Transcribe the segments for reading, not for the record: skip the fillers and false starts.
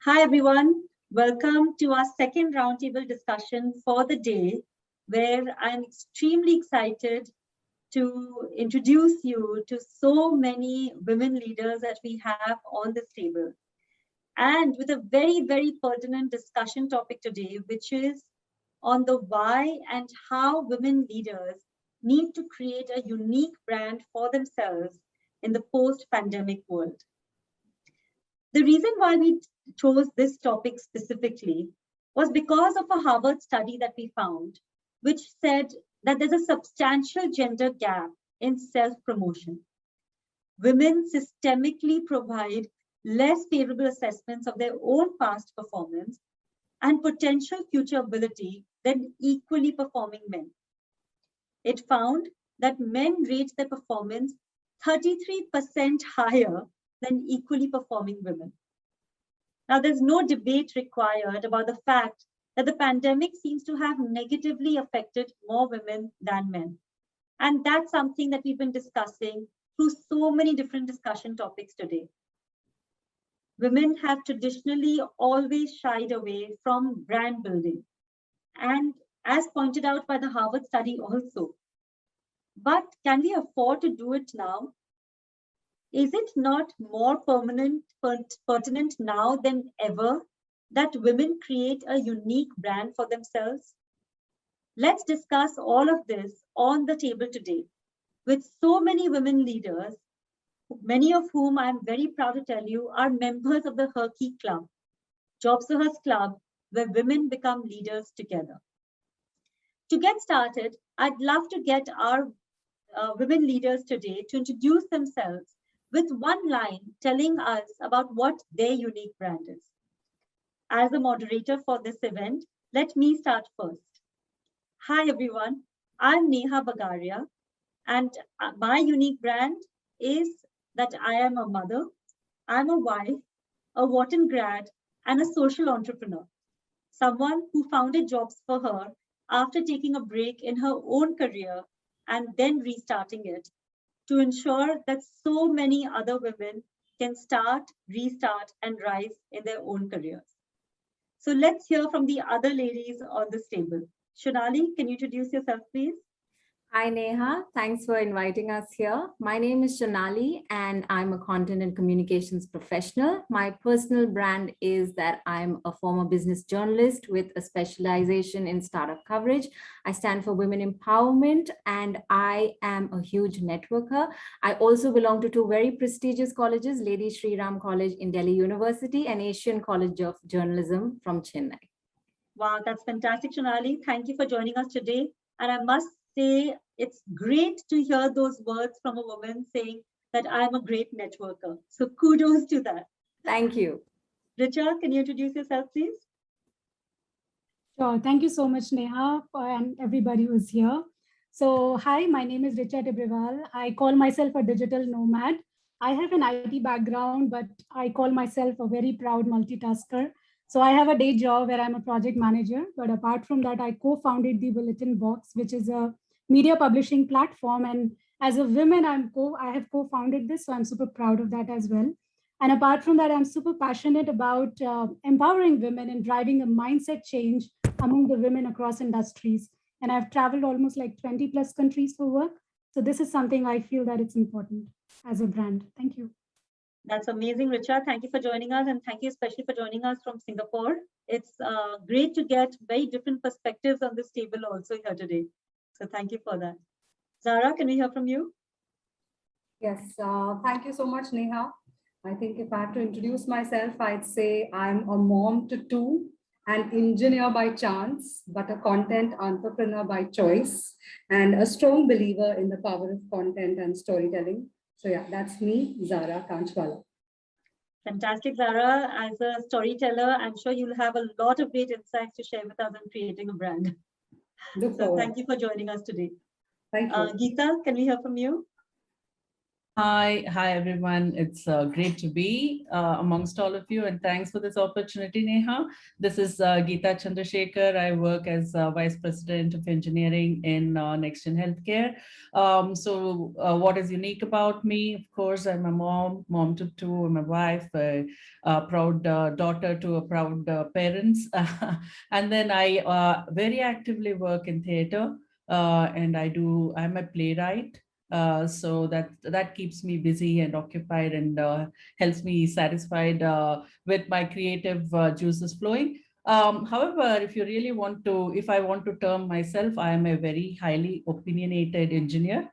Hi, everyone. Welcome to our second roundtable discussion for the day, where I'm extremely excited to introduce you to so many women leaders that we have on this table. And with a very, very pertinent discussion topic today, which is on the why and how women leaders need to create a unique brand for themselves in the post-pandemic world. The reason why we chose this topic specifically was because of a Harvard study that we found, which said that there's a substantial gender gap in self-promotion. Women systemically provide less favorable assessments of their own past performance and potential future ability than equally performing men. It found that men rate their performance 33% higher than equally performing women. Now, there's no debate required about the fact that the pandemic seems to have negatively affected more women than men. And that's something that we've been discussing through so many different discussion topics today. Women have traditionally always shied away from brand building. And as pointed out by the Harvard study also. But can we afford to do it now? Is it not more pertinent now than ever that women create a unique brand for themselves? Let's discuss all of this on the table today with so many women leaders, many of whom I'm very proud to tell you are members of the Herky Club, JobsForHer's club, where women become leaders together. To get started, I'd love to get our women leaders today to introduce themselves with one line telling us about what their unique brand is. As a moderator for this event, let me start first. Hi, everyone. I'm Neha Bagaria, and my unique brand is that I am a mother, I'm a wife, a Wharton grad, and a social entrepreneur. Someone who founded Jobs for Her after taking a break in her own career and then restarting it, to ensure that so many other women can start, restart, and rise in their own careers. So let's hear from the other ladies on this table. Shonali, can you introduce yourself, please? Hi, Neha. Thanks for inviting us here. My name is Shonali, and I'm a content and communications professional. My personal brand is that I'm a former business journalist with a specialization in startup coverage. I stand for women empowerment, and I am a huge networker. I also belong to two very prestigious colleges, Lady Shri Ram College in Delhi University and Asian College of Journalism from Chennai. Wow, that's fantastic, Shonali. Thank you for joining us today. And I must say, it's great to hear those words from a woman saying that I'm a great networker. So kudos to that. Thank you. Richa, can you introduce yourself, please? Sure. Thank you so much, Neha, and everybody who's here. So, hi, my name is Richa Tibarewal. I call myself a digital nomad. I have an IT background, but I call myself a very proud multitasker. So I have a day job where I'm a project manager, but apart from that, I co-founded the Bulletin Box, which is a media publishing platform. And as a woman, I have co-founded this, so I'm super proud of that as well. And apart from that, I'm super passionate about empowering women and driving a mindset change among the women across industries. And I've traveled almost like 20 plus countries for work. So this is something I feel that it's important as a brand. Thank you. That's amazing, Richa. Thank you for joining us, and thank you especially for joining us from Singapore. It's great to get very different perspectives on this table also here today. So thank you for that. Zara, can we hear from you? Yes, thank you so much, Neha. I think if I had to introduce myself, I'd say I'm a mom to two, an engineer by chance, but a content entrepreneur by choice, and a strong believer in the power of content and storytelling. So yeah, that's me, Zara Kanchwala. Fantastic, Zara. As a storyteller, I'm sure you'll have a lot of great insights to share with us on creating a brand. So thank you for joining us today. Thank you. Geetha, can we hear from you? Hi everyone. It's great to be amongst all of you, and thanks for this opportunity, Neha. This is Gita Chandrasekhar. I work as Vice President of Engineering in NextGen Healthcare. What is unique about me? Of course, I'm a mom to two. I'm a wife, a proud daughter to a proud parents, and then I very actively work in theater, and I'm a playwright. So that keeps me busy and occupied and helps me satisfied with my creative juices flowing. However, if I want to term myself, I am a very highly opinionated engineer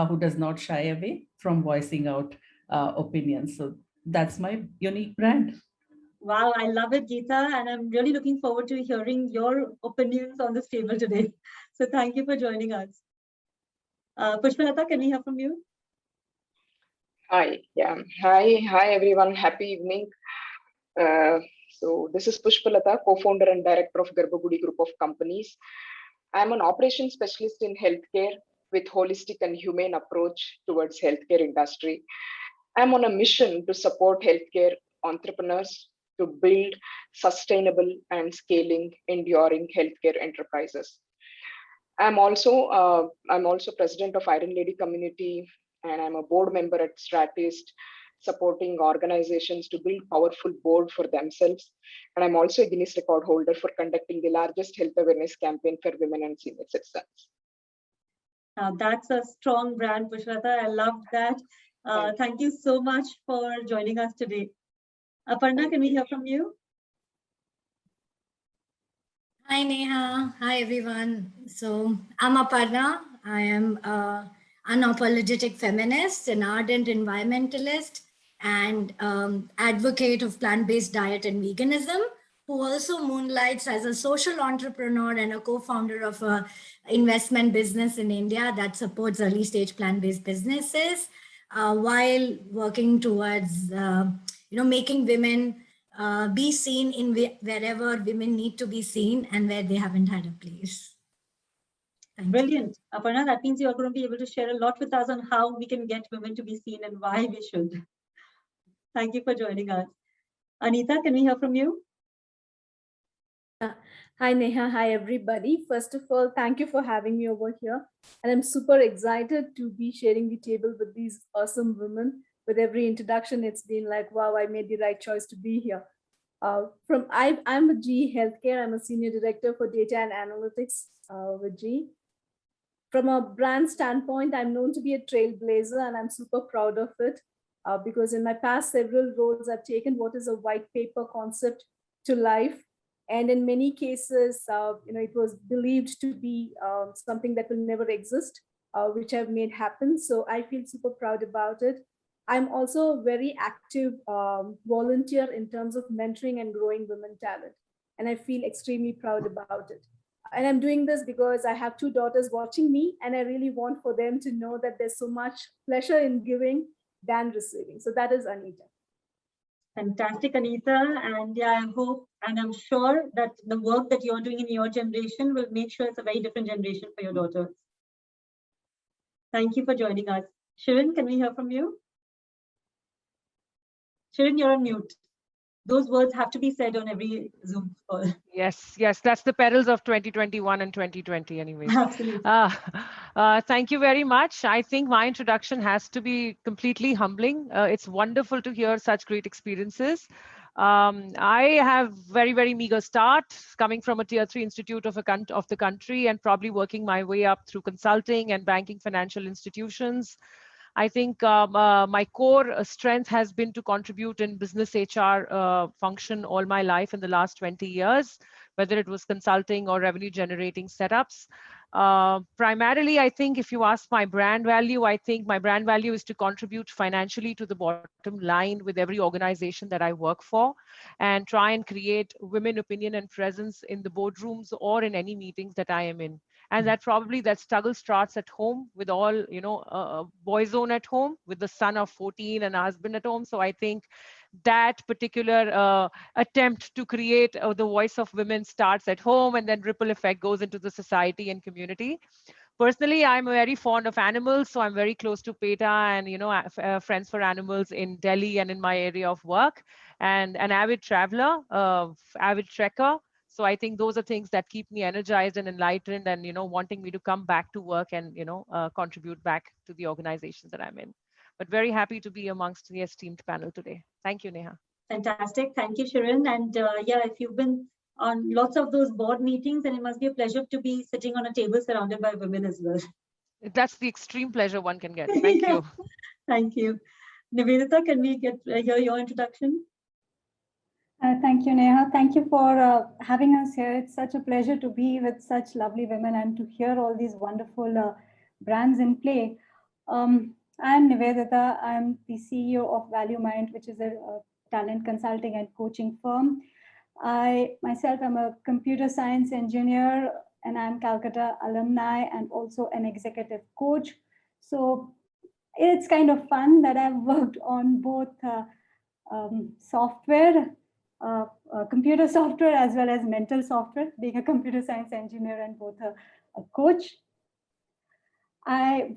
who does not shy away from voicing out opinions. So that's my unique brand. Wow, I love it, Geetha, and I'm really looking forward to hearing your opinions on this table today. So thank you for joining us. Pushpalatha, can we hear from you? Hi, yeah. Hi everyone. Happy evening. So this is Pushpalatha, co-founder and director of GarbhaGudi group of companies. I'm an operations specialist in healthcare with holistic and humane approach towards healthcare industry. I'm on a mission to support healthcare entrepreneurs to build sustainable and scaling enduring healthcare enterprises. I'm also president of Iron Lady community, and I'm a board member at Stratist, supporting organizations to build powerful board for themselves. And I'm also a Guinness record holder for conducting the largest health awareness campaign for women and senior citizens. That's a strong brand, Pushpalatha. I love that. Thank you so much for joining us today. Aparna, can we hear from you? Hi, Neha. Hi, everyone. So I'm Aparna. I am an unapologetic feminist, an ardent environmentalist, and advocate of plant-based diet and veganism, who also moonlights as a social entrepreneur and a co-founder of an investment business in India that supports early-stage plant-based businesses, while working towards making women be seen in wherever women need to be seen and where they haven't had a place. Brilliant. Aparna, that means you're going to be able to share a lot with us on how we can get women to be seen and why we should. Thank you for joining us. Anita, can we hear from you? Hi, Neha. Hi, everybody. First of all, thank you for having me over here. And I'm super excited to be sharing the table with these awesome women. With every introduction, it's been like, wow, I made the right choice to be here. I'm with GE Healthcare. I'm a senior director for data and analytics with GE. From a brand standpoint, I'm known to be a trailblazer, and I'm super proud of it because in my past several roles, I've taken what is a white paper concept to life. And in many cases, it was believed to be something that will never exist, which I've made happen. So I feel super proud about it. I'm also a very active volunteer in terms of mentoring and growing women talent. And I feel extremely proud about it. And I'm doing this because I have two daughters watching me, and I really want for them to know that there's so much pleasure in giving than receiving. So that is Anita. Fantastic, Anita. And yeah, I hope and I'm sure that the work that you're doing in your generation will make sure it's a very different generation for your daughters. Thank you for joining us. Shirin, can we hear from you? Shirin, you're on mute. Those words have to be said on every Zoom call. Yes, that's the perils of 2021 and 2020 anyways. Absolutely. Thank you very much. I think my introduction has to be completely humbling. It's wonderful to hear such great experiences. I have very meager start coming from a tier 3 institute of the country and probably working my way up through consulting and banking financial institutions. I think my core strength has been to contribute in business HR function all my life in the last 20 years, whether it was consulting or revenue generating setups. Primarily, I think if you ask my brand value, I think my brand value is to contribute financially to the bottom line with every organization that I work for and try and create women opinion and presence in the boardrooms or in any meetings that I am in. And that struggle starts at home with all, boys own at home with the son of 14 and a husband at home. So I think that particular attempt to create the voice of women starts at home and then ripple effect goes into the society and community. Personally, I'm very fond of animals, so I'm very close to PETA and Friends for Animals in Delhi and in my area of work, and an avid traveler, avid trekker. So I think those are things that keep me energized and enlightened, and wanting me to come back to work and contribute back to the organizations that I'm in. But very happy to be amongst the esteemed panel today. Thank you, Neha. Fantastic. Thank you, Shirin. And yeah, if you've been on lots of those board meetings, then it must be a pleasure to be sitting on a table surrounded by women as well. That's the extreme pleasure one can get. Thank Yeah. you. Thank you. Nivedita, can we hear your introduction? Thank you, Neha. Thank you for having us here. It's such a pleasure to be with such lovely women and to hear all these wonderful brands in play. I'm Nivedita. I'm the CEO of Value Mind, which is a talent consulting and coaching firm. I myself am a computer science engineer, and I'm Calcutta alumni and also an executive coach. So it's kind of fun that I've worked on both software, computer software, as well as mental software, being a computer science engineer and both a coach. I've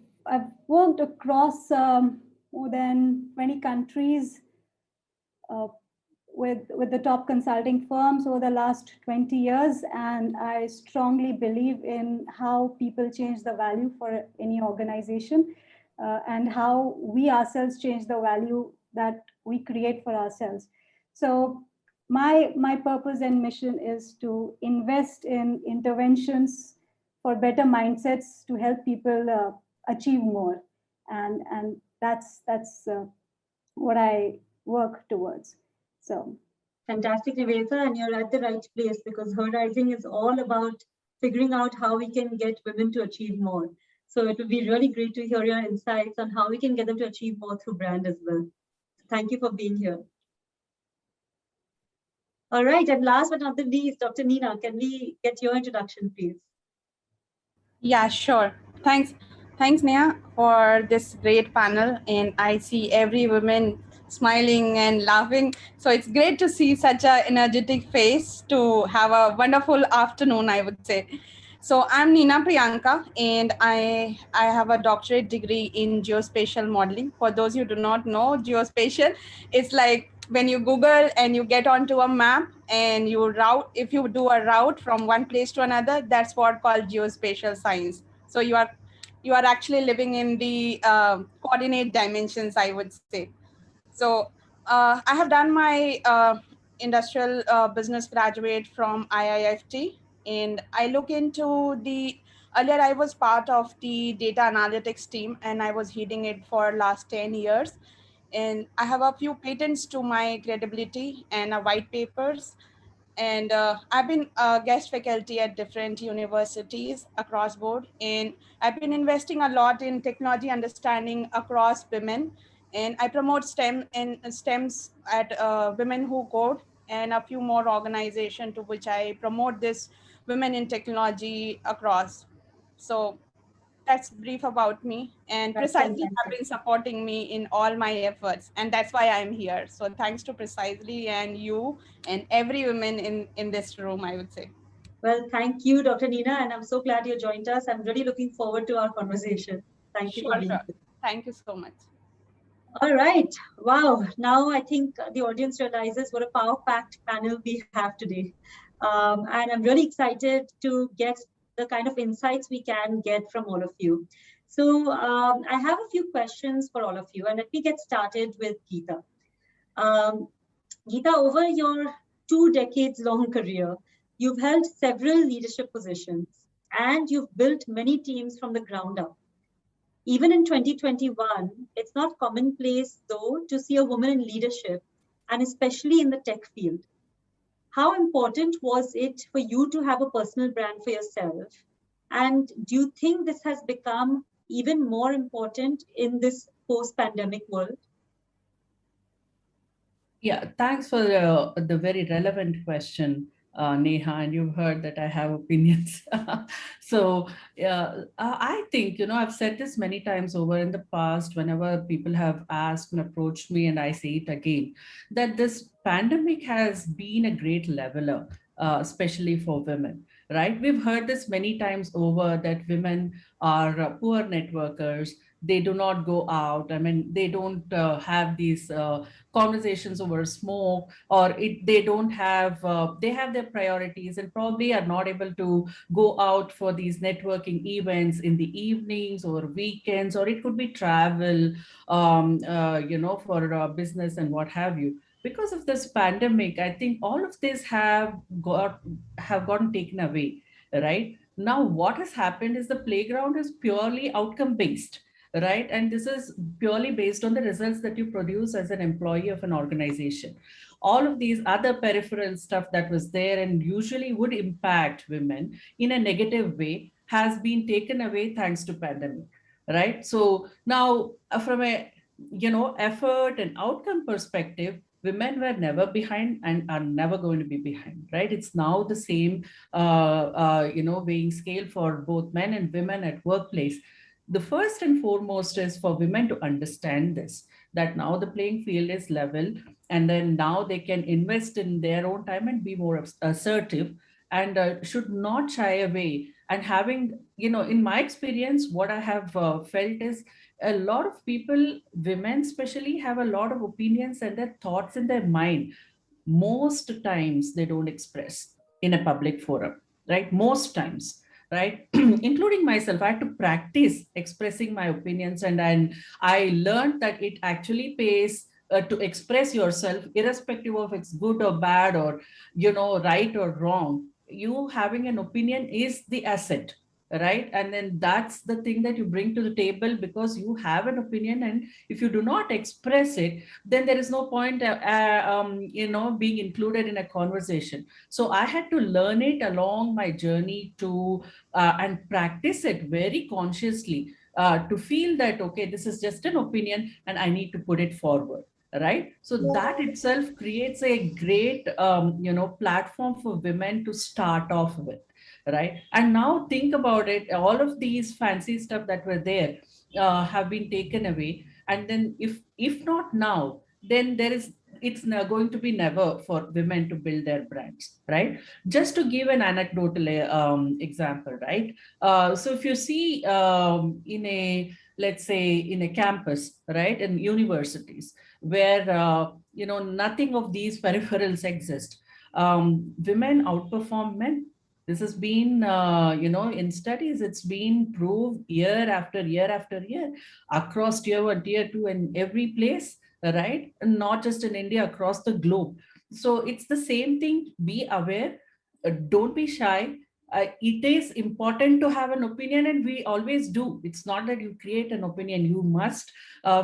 worked across more than 20 countries with the top consulting firms over the last 20 years. And I strongly believe in how people change the value for any organization and how we ourselves change the value that we create for ourselves. So my purpose and mission is to invest in interventions for better mindsets to help people achieve more. And that's what I work towards. So fantastic, Nivedita, and you're at the right place, because Her Rising is all about figuring out how we can get women to achieve more. So it would be really great to hear your insights on how we can get them to achieve more through brand as well. Thank you for being here. All right, and last but not the least, Dr. Nina, can we get your introduction, please? Yeah, sure. Thanks, Neha, for this great panel. And I see every woman smiling and laughing. So it's great to see such an energetic face, to have a wonderful afternoon, I would say. So I'm Nina Priyanka, and I have a doctorate degree in geospatial modeling. For those who do not know, geospatial, it's like when you Google and you get onto a map and you route, if you do a route from one place to another, that's what called geospatial science. So you are actually living in the coordinate dimensions, I would say. So I have done my industrial business graduate from IIFT, and I look into earlier I was part of the data analytics team, and I was heading it for last 10 years. And I have a few patents to my credibility and white papers. And I've been a guest faculty at different universities across board. And I've been investing a lot in technology understanding across women. And I promote STEMs at Women Who Code, and a few more organizations to which I promote this women in technology across. So that's brief about me, and That's Precisely fantastic. have been supporting me in all my efforts, and that's why I'm here. So thanks to Precisely and you and every woman in this room, I would say. Well, thank you, Dr. Nina, and I'm so glad you joined us. I'm really looking forward to our conversation. Thank you for being here. Thank you so much. All right. Wow. Now I think the audience realizes what a power-packed panel we have today. And I'm really excited to get the kind of insights we can get from all of you. So I have a few questions for all of you, and let me get started with Geetha. Geetha, over your 2 decades long career, you've held several leadership positions, and you've built many teams from the ground up. Even in 2021, it's not commonplace, though, to see a woman in leadership, and especially in the tech field. How important was it for you to have a personal brand for yourself? And do you think this has become even more important in this post-pandemic world? Yeah, thanks for the very relevant question, Neha, and you've heard that I have opinions. So I think, I've said this many times over in the past, whenever people have asked and approached me, and I say it again, that this pandemic has been a great leveler, especially for women. right? We've heard this many times over that women are poor networkers. They do not go out. I mean, they don't have these conversations over smoke, or they don't have, they have their priorities and probably are not able to go out for these networking events in the evenings or weekends, or it could be travel, for business and what have you. Because of this pandemic, I think all of this have gotten taken away, right? Now, what has happened is the playground is purely outcome based, right? And this is purely based on the results that you produce as an employee of an organization. All of these other peripheral stuff that was there and usually would impact women in a negative way has been taken away thanks to pandemic, right? So now from a effort and outcome perspective, women were never behind and are never going to be behind, right? It's now the same weighing scale for both men and women at workplace. The first and foremost is for women to understand this, that now the playing field is level, and then now they can invest in their own time and be more assertive, and should not shy away. And having, in my experience, what I have felt is a lot of people, women especially, have a lot of opinions and their thoughts in their mind. Most times they don't express in a public forum, right? Most times, right? Including myself, I had to practice expressing my opinions, and I learned that it actually pays to express yourself, irrespective of it's good or bad, or right or wrong. You having an opinion is the asset, right? And then that's the thing that you bring to the table, because you have an opinion, and if you do not express it, then there is no point being included in a conversation. So I had to learn it along my journey to and practice it very consciously, to feel that, okay, this is just an opinion and I need to put it forward, right? So that itself creates a great platform for women to start off with, right? And now think about it, all of these fancy stuff that were there have been taken away. And then if not now, then it's going to be never for women to build their brands, right? Just to give an anecdotal example, right? So if you see let's say in a campus, right, in universities where nothing of these peripherals exist, women outperform men. This has been, in studies, it's been proved year after year after year across tier 1, tier 2, and every place, right? And not just in India, across the globe. So it's the same thing. Be aware, don't be shy. It is important to have an opinion, and we always do. It's not that you create an opinion, you must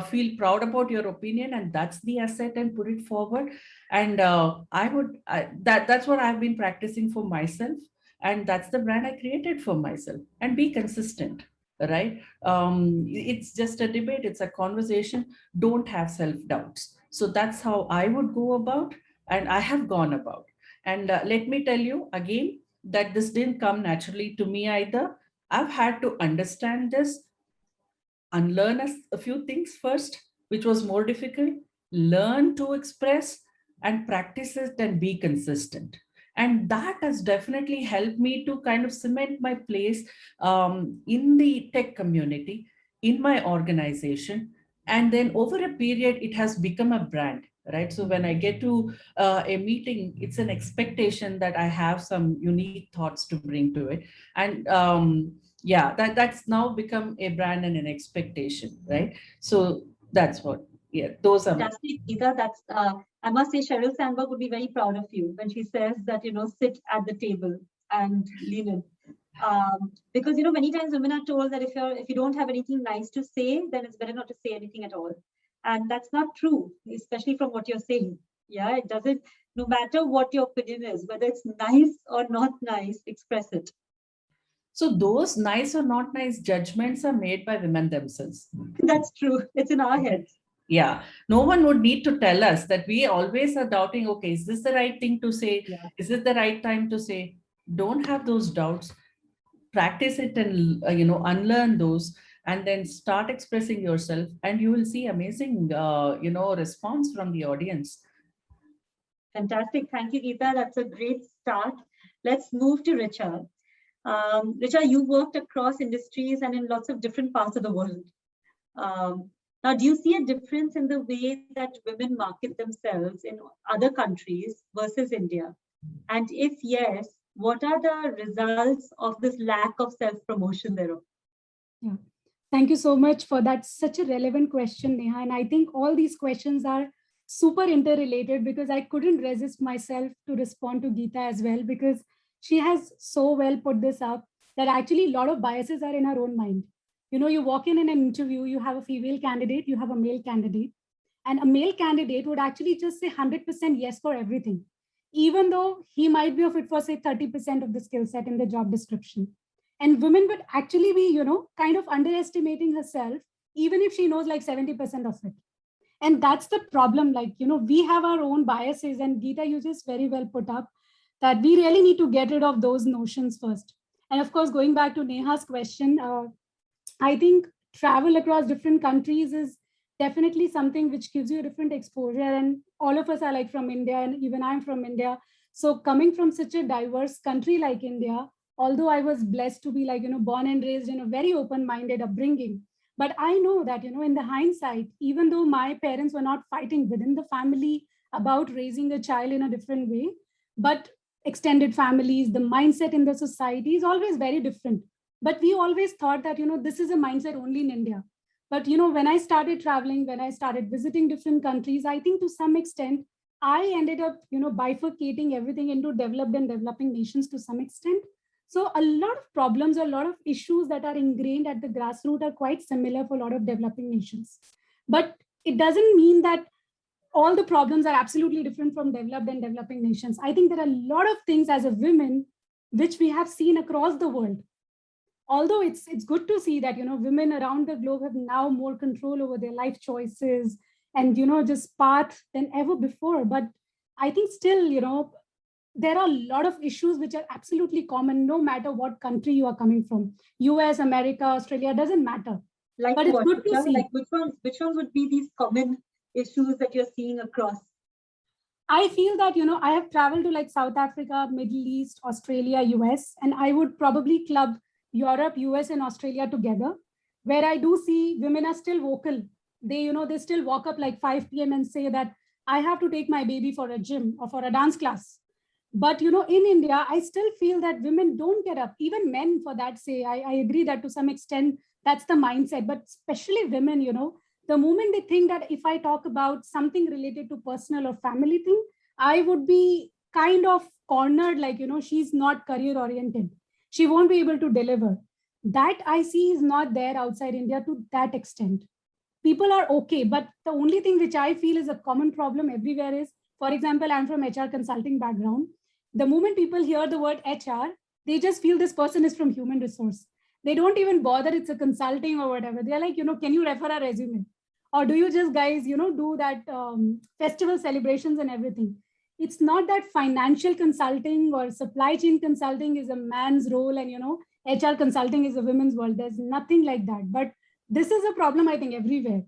feel proud about your opinion, and that's the asset, and put it forward. And that's what I've been practicing for myself. And that's the brand I created for myself. And be consistent, right? It's just a debate, it's a conversation. Don't have self-doubts. So that's how I would go about, and I have gone about. And let me tell you again that this didn't come naturally to me either. I've had to understand this, unlearn a few things first, which was more difficult, learn to express and practice it, and be consistent. And that has definitely helped me to kind of cement my place in the tech community, in my organization. And then over a period, it has become a brand, right? So when I get to a meeting, it's an expectation that I have some unique thoughts to bring to it. And that's now become a brand and an expectation, right? So that's what, those are. Fantastic, Geetha. That's I must say, Sheryl Sandberg would be very proud of you when she says that, sit at the table and lean in. Because many times women are told that if you don't have anything nice to say, then it's better not to say anything at all. And that's not true, especially from what you're saying. Yeah, it doesn't, no matter what your opinion is, whether it's nice or not nice, express it. So those nice or not nice judgments are made by women themselves. That's true. It's in our heads. Yeah, no one would need to tell us that. We always are doubting, okay, is this the right thing to say? Yeah. Is it the right time to say? Don't have those doubts. Practice it and, unlearn those, and then start expressing yourself, and you will see amazing, response from the audience. Fantastic. Thank you, Geetha. That's a great start. Let's move to Richa. Richa, you worked across industries and in lots of different parts of the world. Now, do you see a difference in the way that women market themselves in other countries versus India? And if yes, what are the results of this lack of self-promotion thereof? Yeah, thank you so much for that. Such a relevant question, Neha. And I think all these questions are super interrelated because I couldn't resist myself to respond to Geetha as well, because she has so well put this up that actually a lot of biases are in her own mind. You know, you walk in an interview, you have a female candidate, you have a male candidate, and a male candidate would actually just say 100% yes for everything, even though he might be of it for say 30% of the skill set in the job description. And women would actually be, you know, kind of underestimating herself, even if she knows like 70% of it. And that's the problem. Like, you know, we have our own biases, and Geetha, you just very well put up that we really need to get rid of those notions first. And of course, going back to Neha's question, I think travel across different countries is definitely something which gives you a different exposure. And all of us are like from India, and even I'm from India. So coming from such a diverse country like India, although I was blessed to be like, you know, born and raised in a very open-minded upbringing, but I know that, you know, in the hindsight, even though my parents were not fighting within the family about raising a child in a different way, but extended families, the mindset in the society is always very different. But we always thought that, you know, this is a mindset only in India. But, you know, when I started traveling, when I started visiting different countries, I think to some extent, I ended up, you know, bifurcating everything into developed and developing nations to some extent. So a lot of problems, a lot of issues that are ingrained at the grassroots are quite similar for a lot of developing nations. But it doesn't mean that all the problems are absolutely different from developed and developing nations. I think there are a lot of things as a women which we have seen across the world. Although it's good to see that, you know, women around the globe have now more control over their life choices and, you know, just path than ever before. But I think still, you know, there are a lot of issues which are absolutely common, no matter what country you are coming from. US, America, Australia, doesn't matter. Like but what? It's good to see. Like which ones would be these common issues that you're seeing across? I feel that, you know, I have traveled to like South Africa, Middle East, Australia, US, and I would probably club Europe, US, and Australia together, where I do see women are still vocal. They, you know, they still walk up like 5 p.m. and say that I have to take my baby for a gym or for a dance class. But, you know, in India, I still feel that women don't get up, even men for that say. I agree that to some extent, that's the mindset, but especially women, you know, the moment they think that if I talk about something related to personal or family thing, I would be kind of cornered, like, you know, she's not career oriented. She won't be able to deliver. That I see is not there outside India to that extent. People are okay, but the only thing which I feel is a common problem everywhere is, for example, I'm from HR consulting background. The moment people hear the word HR, they just feel this person is from human resource. They don't even bother it's a consulting or whatever. They're like, you know, can you refer a resume? Or do you just guys, you know, do that festival celebrations and everything? It's not that financial consulting or supply chain consulting is a man's role and, you know, HR consulting is a women's world. There's nothing like that. But this is a problem, I think, everywhere.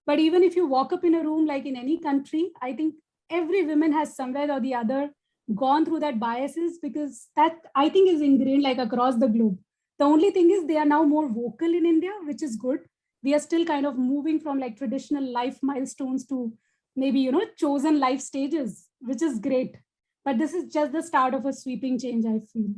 But even if you walk up in a room, like in any country, I think every woman has somewhere or the other gone through that biases, because that I think is ingrained like across the globe. The only thing is they are now more vocal in India, which is good. We are still kind of moving from like traditional life milestones to maybe, you know, chosen life stages, which is great. But this is just the start of a sweeping change, I feel.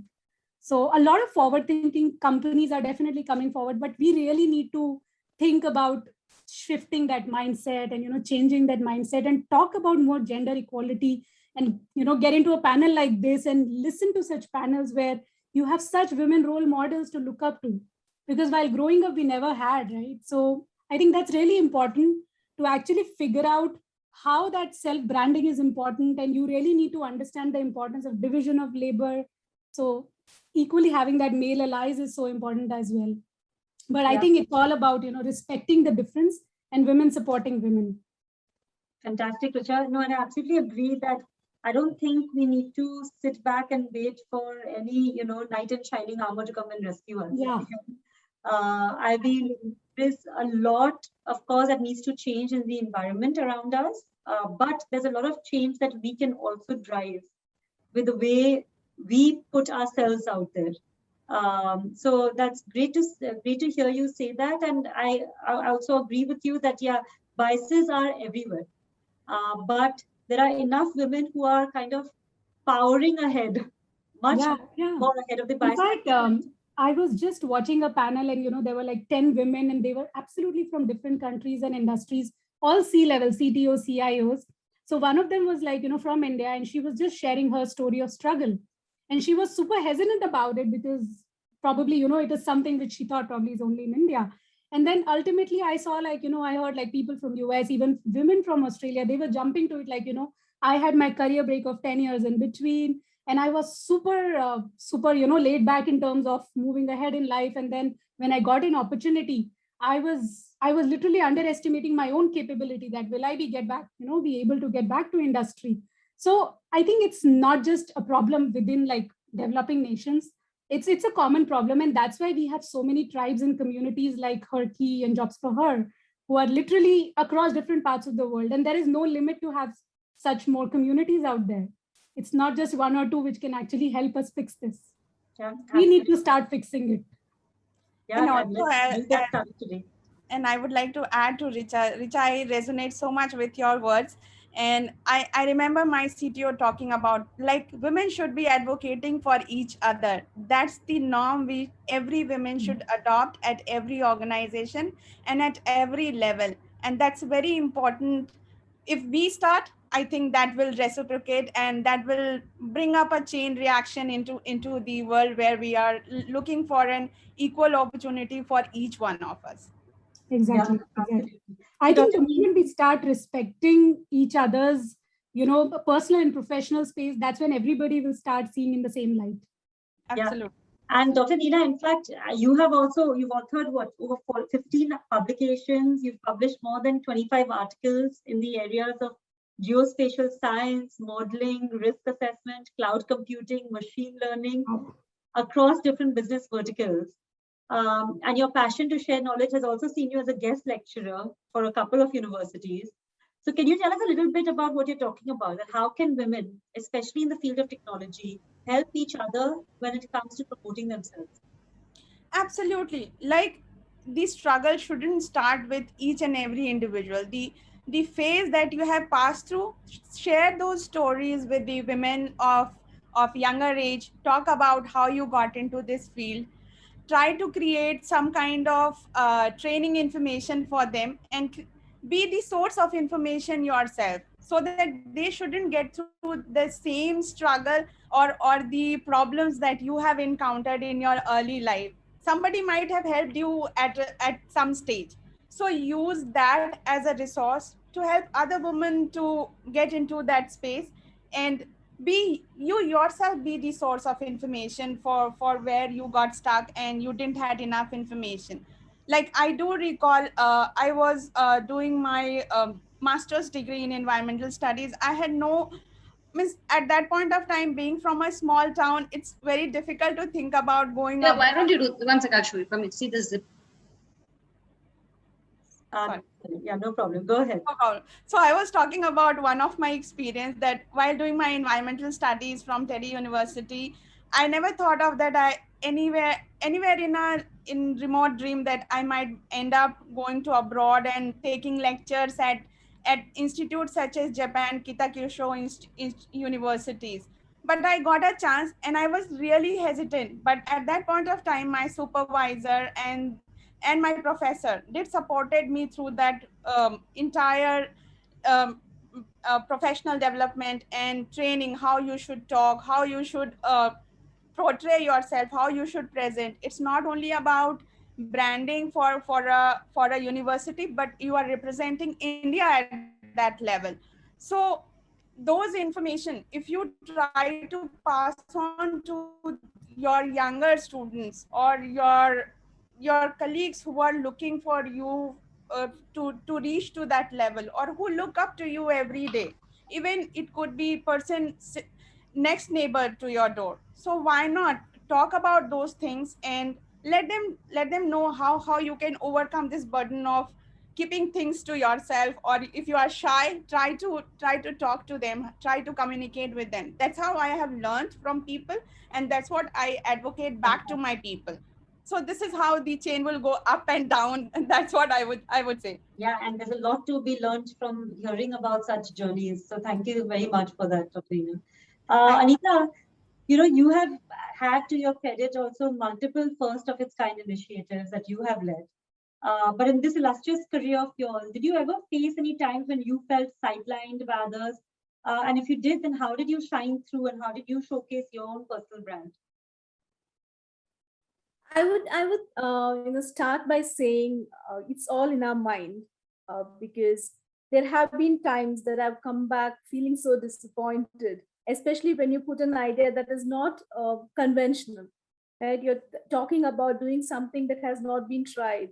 So a lot of forward thinking companies are definitely coming forward, but we really need to think about shifting that mindset and, you know, changing that mindset and talk about more gender equality and, you know, get into a panel like this and listen to such panels where you have such women role models to look up to. Because while growing up, we never had, right? So I think that's really important to actually figure out how that self-branding is important. And you really need to understand the importance of division of labor. So equally having that male allies is so important as well. But I think it's all about, you know, respecting the difference and women supporting women. Fantastic, Richa. No, and I absolutely agree that I don't think we need to sit back and wait for any, you know, knight in shining armor to come and rescue us. Yeah. I mean, there's a lot, of course, that needs to change in the environment around us, but there's a lot of change that we can also drive with the way we put ourselves out there. So that's great to hear you say that, and I also agree with you that yeah, biases are everywhere, but there are enough women who are kind of powering ahead, much more ahead of the bias. In fact, I was just watching a panel, and there were like 10 women, and they were absolutely from different countries and industries, all C-level, CTOs, CIOs. So one of them was like, from India, and she was just sharing her story of struggle. And she was super hesitant about it because probably, it is something which she thought probably is only in India. And then ultimately I saw like, I heard like people from US, even women from Australia, they were jumping to it like, I had my career break of 10 years in between. And I was super, laid back in terms of moving ahead in life. And then when I got an opportunity, I was literally underestimating my own capability that will I be able to get back to industry. So I think it's not just a problem within like developing nations. It's a common problem. And that's why we have so many tribes and communities like Herky and Jobs for Her, who are literally across different parts of the world. And there is no limit to have such more communities out there. It's not just one or two which can actually help us fix this. Yeah, we need to start fixing it. Yeah, and also, let's get started today. And I would like to add to Richa. Richa, I resonate so much with your words. And I remember my CTO talking about like women should be advocating for each other. That's the norm every woman should adopt at every organization and at every level. And that's very important. If we start, I think that will reciprocate and that will bring up a chain reaction into the world where we are looking for an equal opportunity for each one of us. Exactly. I think the moment we start respecting each other's, personal and professional space, that's when everybody will start seeing in the same light. Absolutely. Yeah. And Dr. Neena, in fact, you've authored what, over 15 publications. You've published more than 25 articles in the areas of geospatial science, modeling, risk assessment, cloud computing, machine learning, across different business verticals. And your passion to share knowledge has also seen you as a guest lecturer for a couple of universities. So can you tell us a little bit about what you're talking about, and how can women, especially in the field of technology, help each other when it comes to promoting themselves? Absolutely. Like the struggle shouldn't start with each and every individual. The phase that you have passed through, share those stories with the women of younger age. Talk about how you got into this field. Try to create some kind of training information for them and be the source of information yourself, so that they shouldn't get through the same struggle or the problems that you have encountered in your early life. Somebody might have helped you at some stage, so use that as a resource to help other women to get into that space, and be you yourself be the source of information for where you got stuck and you didn't had enough information. Like I do recall, I was doing my master's degree in environmental studies. I had no means at that point of time, being from a small town, it's very difficult to think about going up. Why don't you do one second? I'll show you. Come in, see this zip. Yeah, no problem. Go ahead. No problem. So I was talking about one of my experience that while doing my environmental studies from Teddy University, I never thought of that I anywhere in remote dream that I might end up going to abroad and taking lectures at institutes such as Japan, Kitakyusho universities. But I got a chance and I was really hesitant. But at that point of time, my supervisor and my professor did supported me through that entire professional development and training, how you should talk, how you should portray yourself, how you should present. It's not only about branding for a university, but you are representing India at that level. So those information, if you try to pass on to your younger students or your colleagues who are looking for you to reach to that level, or who look up to you every day, even it could be person next neighbor to your door. So why not talk about those things and let them know how you can overcome this burden of keeping things to yourself, or if you are shy, try to talk to them, try to communicate with them. That's how I have learned from people, and that's what I advocate back to my people. So this is how the chain will go up and down, and that's what I would say. Yeah, and there's a lot to be learned from hearing about such journeys. So thank you very much for that, Aparna. Anita, you have had to your credit also multiple first of its kind initiatives that you have led. But in this illustrious career of yours, did you ever face any times when you felt sidelined by others? And if you did, then how did you shine through and how did you showcase your own personal brand? I would start by saying it's all in our mind, because there have been times that I've come back feeling so disappointed, especially when you put an idea that is not conventional, right? You're talking about doing something that has not been tried.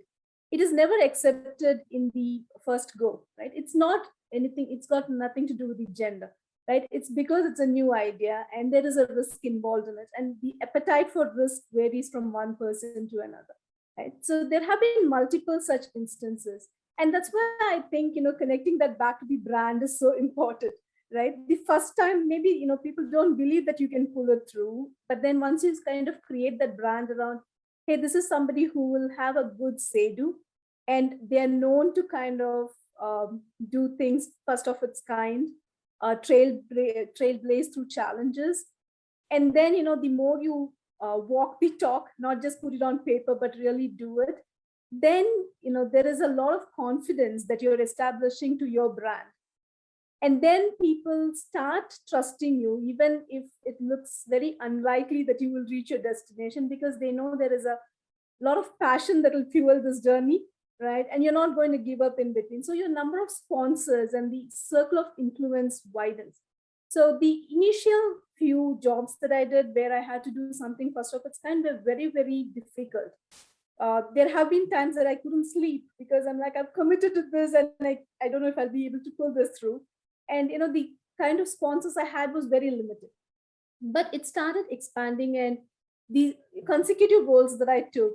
It is never accepted in the first go, right? It's not anything, it's got nothing to do with the gender, right? It's because it's a new idea and there is a risk involved in it. And the appetite for risk varies from one person to another, right? So there have been multiple such instances. And that's why I think, connecting that back to the brand is so important, right? The first time, maybe, people don't believe that you can pull it through, but then once you kind of create that brand around, hey, this is somebody who will have a good say-do, and they're known to kind of do things first of its kind, trailblaze through challenges. And then, the more you walk the talk, not just put it on paper, but really do it, then, there is a lot of confidence that you're establishing to your brand. And then people start trusting you, even if it looks very unlikely that you will reach your destination, because they know there is a lot of passion that will fuel this journey, right? And you're not going to give up in between. So your number of sponsors and the circle of influence widens. So the initial few jobs that I did where I had to do something first of its kind were very, very difficult. There have been times that I couldn't sleep because I'm like, I've committed to this and I don't know if I'll be able to pull this through. And, the kind of sponsors I had was very limited. But it started expanding, and the consecutive roles that I took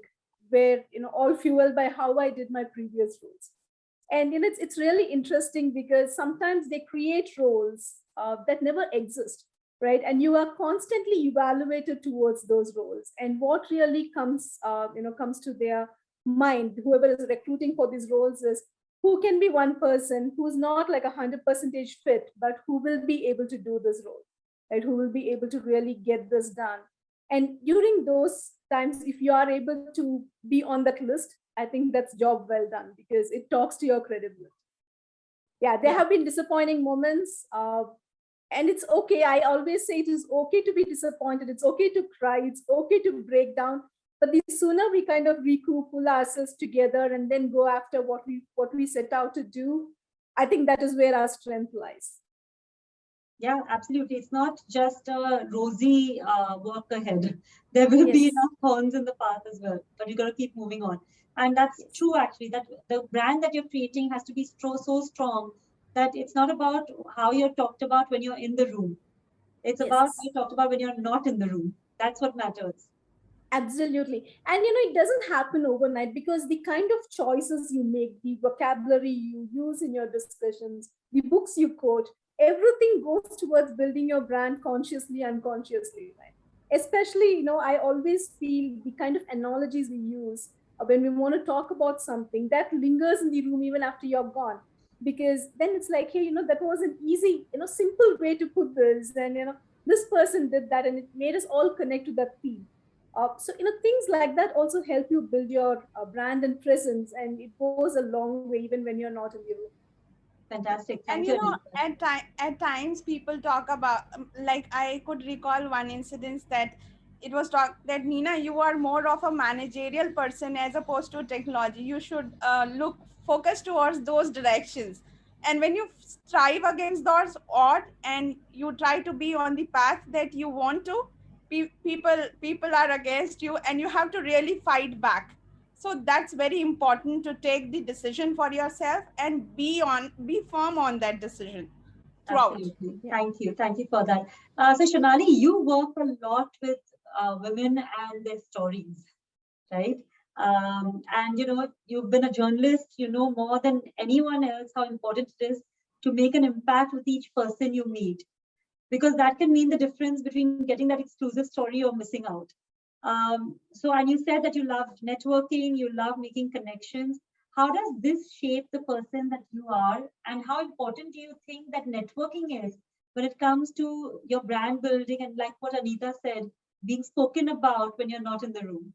were, all fueled by how I did my previous roles. And, it's really interesting because sometimes they create roles that never exist, right? And you are constantly evaluated towards those roles. And what really comes to their mind, whoever is recruiting for these roles, is who can be one person who's not like 100% fit, but who will be able to do this role, right? Who will be able to really get this done. And during those times, if you are able to be on that list, I think that's job well done, because it talks to your credibility. Yeah, there have been disappointing moments, and it's okay. I always say it is okay to be disappointed. It's okay to cry. It's okay to break down. But the sooner we kind of recoup, pull ourselves together, and then go after what we set out to do, I think that is where our strength lies. Yeah, absolutely. It's not just a rosy walk ahead. There will be enough thorns in the path as well, but you got to keep moving on. And that's true, actually, that the brand that you're creating has to be so strong that it's not about how you're talked about when you're in the room. It's about how you're talked about when you're not in the room. That's what matters. Absolutely. And, it doesn't happen overnight, because the kind of choices you make, the vocabulary you use in your discussions, the books you quote, everything goes towards building your brand consciously, unconsciously, right? Especially, I always feel the kind of analogies we use when we want to talk about something that lingers in the room even after you're gone. Because then it's like, hey, that was an easy, simple way to put this. And, this person did that, and it made us all connect to that theme. So, things like that also help you build your brand and presence, and it goes a long way even when you're not in the room. Fantastic. Thank you. At times people talk about, like I could recall one incident that it was talked that, Nina, you are more of a managerial person as opposed to technology. You should focus towards those directions. And when you strive against those odds and you try to be on the path that you want to, people are against you, and you have to really fight back. So that's very important, to take the decision for yourself and be firm on that decision throughout. Absolutely. Thank you for that. So Shonali, you work a lot with women and their stories, right? And you've been a journalist, you know more than anyone else how important it is to make an impact with each person you meet, because that can mean the difference between getting that exclusive story or missing out. And you said that you love networking, you love making connections. How does this shape the person that you are, and how important do you think that networking is when it comes to your brand building and, like what Anita said, being spoken about when you're not in the room?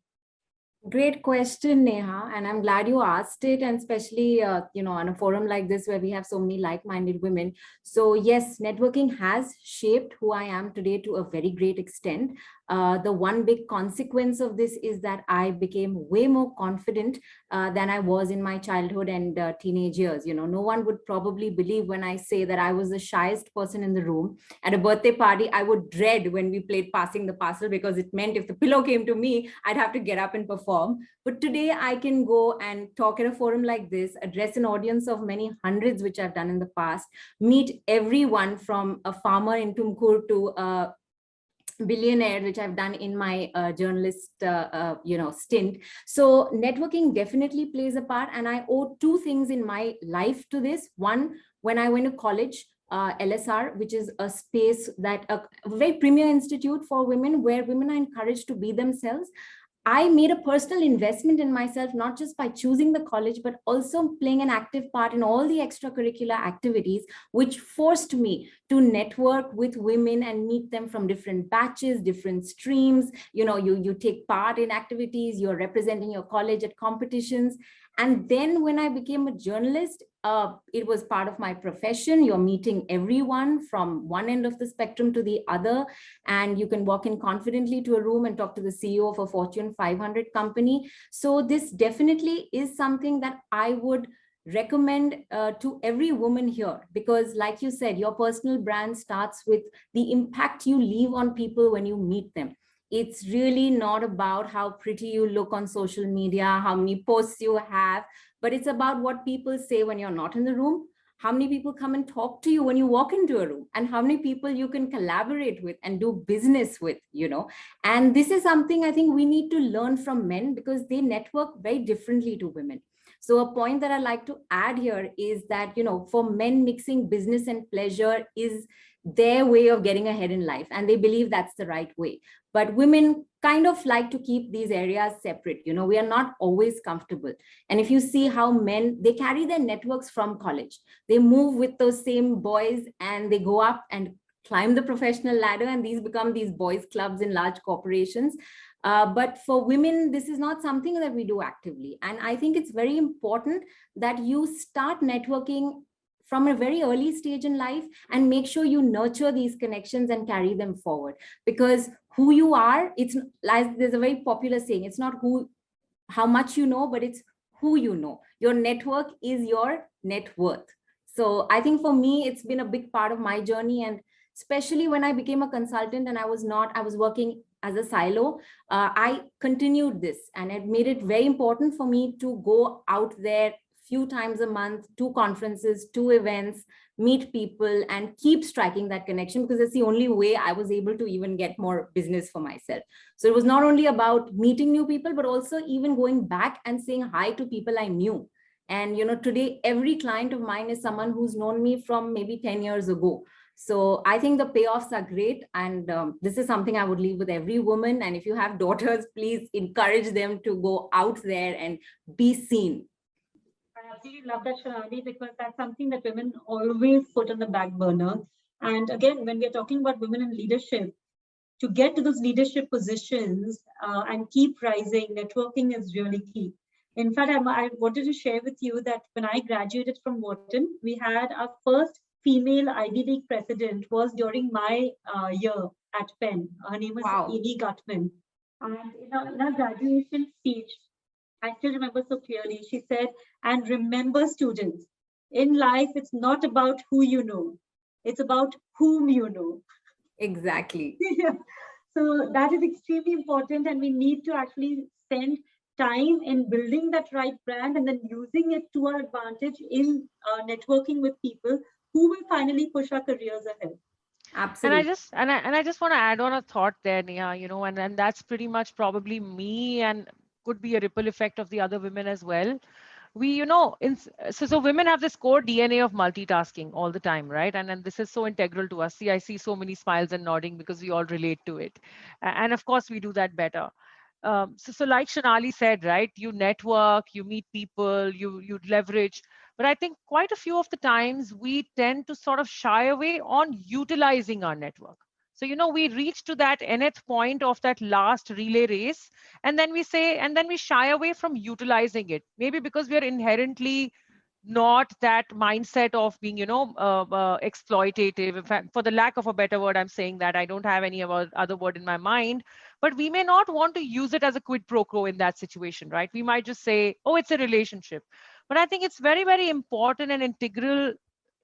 Great question, Neha, and I'm glad you asked it, and especially on a forum like this where we have so many like-minded women. So yes, networking has shaped who I am today to a very great extent. The one big consequence of this is that I became way more confident than I was in my childhood and teenage years. No one would probably believe when I say that I was the shyest person in the room. At a birthday party, I would dread when we played passing the parcel, because it meant if the pillow came to me, I'd have to get up and perform. But today I can go and talk at a forum like this, address an audience of many hundreds, which I've done in the past, meet everyone from a farmer in Tumkur to a billionaire, which I've done in my journalist stint. So networking definitely plays a part, and I owe two things in my life to this. One, when I went to college, LSR, which is a space that a very premier institute for women, where women are encouraged to be themselves. I made a personal investment in myself, not just by choosing the college, but also playing an active part in all the extracurricular activities, which forced me to network with women and meet them from different batches, different streams. You take part in activities, you're representing your college at competitions. And then when I became a journalist, it was part of my profession. You're meeting everyone from one end of the spectrum to the other, and you can walk in confidently to a room and talk to the CEO of a Fortune 500 company. So this definitely is something that I would recommend to every woman here, because like you said, your personal brand starts with the impact you leave on people when you meet them. It's really not about how pretty you look on social media, how many posts you have, but it's about what people say when you're not in the room, how many people come and talk to you when you walk into a room, and how many people you can collaborate with and do business with, And this is something I think we need to learn from men, because they network very differently to women. So a point that I like to add here is that, for men, mixing business and pleasure is their way of getting ahead in life, and they believe that's the right way. But women kind of like to keep these areas separate. We are not always comfortable. And if you see how men, they carry their networks from college, they move with those same boys and they go up and climb the professional ladder, and these become these boys clubs in large corporations. But for women, this is not something that we do actively. And I think it's very important that you start networking from a very early stage in life and make sure you nurture these connections and carry them forward. Because who you are, it's like there's a very popular saying, it's not how much you know, but it's who you know. Your network is your net worth. So I think for me, it's been a big part of my journey. And especially when I became a consultant and I was working as a silo, I continued this, and it made it very important for me to go out there few times a month, 2 conferences, 2 events, meet people, and keep striking that connection, because it's the only way I was able to even get more business for myself. So it was not only about meeting new people, but also even going back and saying hi to people I knew. And today, every client of mine is someone who's known me from maybe 10 years ago. So I think the payoffs are great. And this is something I would leave with every woman. And if you have daughters, please encourage them to go out there and be seen. I absolutely love that, Shanali, because that's something that women always put on the back burner. And again, when we're talking about women in leadership, to get to those leadership positions and keep rising, networking is really key. In fact, I wanted to share with you that when I graduated from Wharton, we had our first female Ivy League president was during my year at Penn. Her name was Amy Gutman. And in our graduation speech, I still remember so clearly, she said, and remember, students, in life, it's not about who you know, it's about whom you know. Exactly. Yeah. So that is extremely important, and we need to actually spend time in building that right brand and then using it to our advantage in networking with people who will finally push our careers ahead. Absolutely. And I just want to add on a thought there, Neha, and that's pretty much probably me and could be a ripple effect of the other women as well. We, so women have this core DNA of multitasking all the time, right? And this is so integral to us. See, I see so many smiles and nodding because we all relate to it. And of course, we do that better. So like Shanali said, right, you network, you meet people, you leverage. But I think quite a few of the times we tend to sort of shy away on utilizing our network. So, we reach to that nth point of that last relay race, and then we say, and then we shy away from utilizing it. Maybe because we are inherently not that mindset of being, exploitative. In fact, for the lack of a better word, I'm saying that I don't have any other word in my mind, but we may not want to use it as a quid pro quo in that situation, right? We might just say, oh, it's a relationship. But I think it's very, very important and integral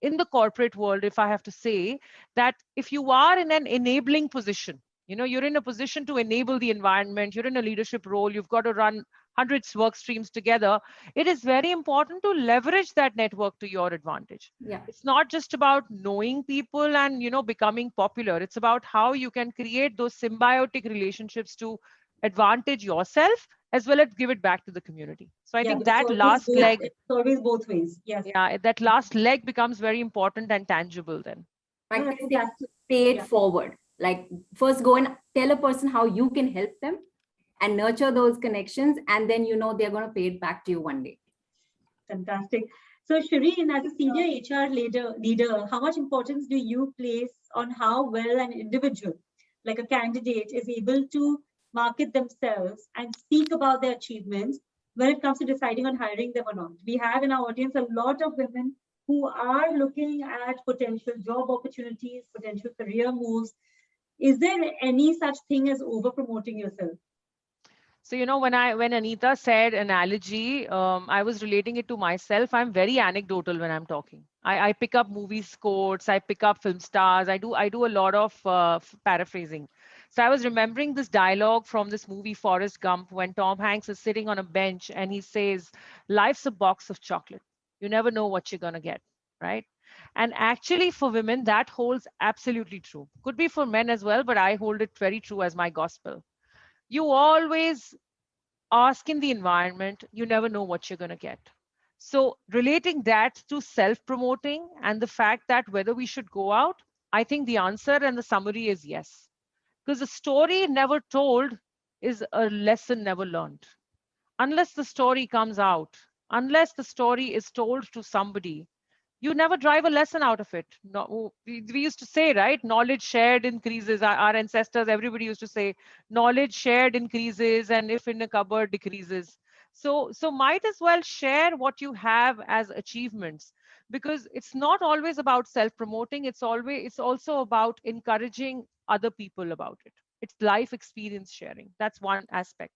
in the corporate world, if I have to say, that if you are in an enabling position, you're in a position to enable the environment, you're in a leadership role, you've got to run hundreds work streams together, it is very important to leverage that network to your advantage. Yeah. It's not just about knowing people and, becoming popular. It's about how you can create those symbiotic relationships to advantage yourself as well as give it back to the community. So I think that last leg, it's always both ways. Yes. Yeah, that last leg becomes very important and tangible then. Like pay it forward. Like first go and tell a person how you can help them and nurture those connections, and then they're going to pay it back to you one day. Fantastic. So Shireen, as a senior HR leader, how much importance do you place on how well an individual, like a candidate, is able to market themselves and speak about their achievements when it comes to deciding on hiring them or not? We have in our audience a lot of women who are looking at potential job opportunities, potential career moves. Is there any such thing as over promoting yourself? So, when Anita said analogy, I was relating it to myself. I'm very anecdotal when I'm talking. I pick up movies quotes, I pick up film stars. I do a lot of paraphrasing. So I was remembering this dialogue from this movie Forrest Gump when Tom Hanks is sitting on a bench and he says, "Life's a box of chocolate. You never know what you're gonna get," right? And actually, for women, that holds absolutely true. Could be for men as well, but I hold it very true as my gospel. You always ask in the environment, you never know what you're going to get. So relating that to self-promoting and the fact that whether we should go out, I think the answer and the summary is yes. Because a story never told is a lesson never learned. Unless the story comes out, unless the story is told to somebody, you never drive a lesson out of it. No, we used to say, right? Knowledge shared increases. Our ancestors, everybody used to say, knowledge shared increases, and if in a cupboard decreases. So might as well share what you have as achievements, because it's not always about self-promoting. It's also about encouraging other people about it. It's life experience sharing. That's one aspect.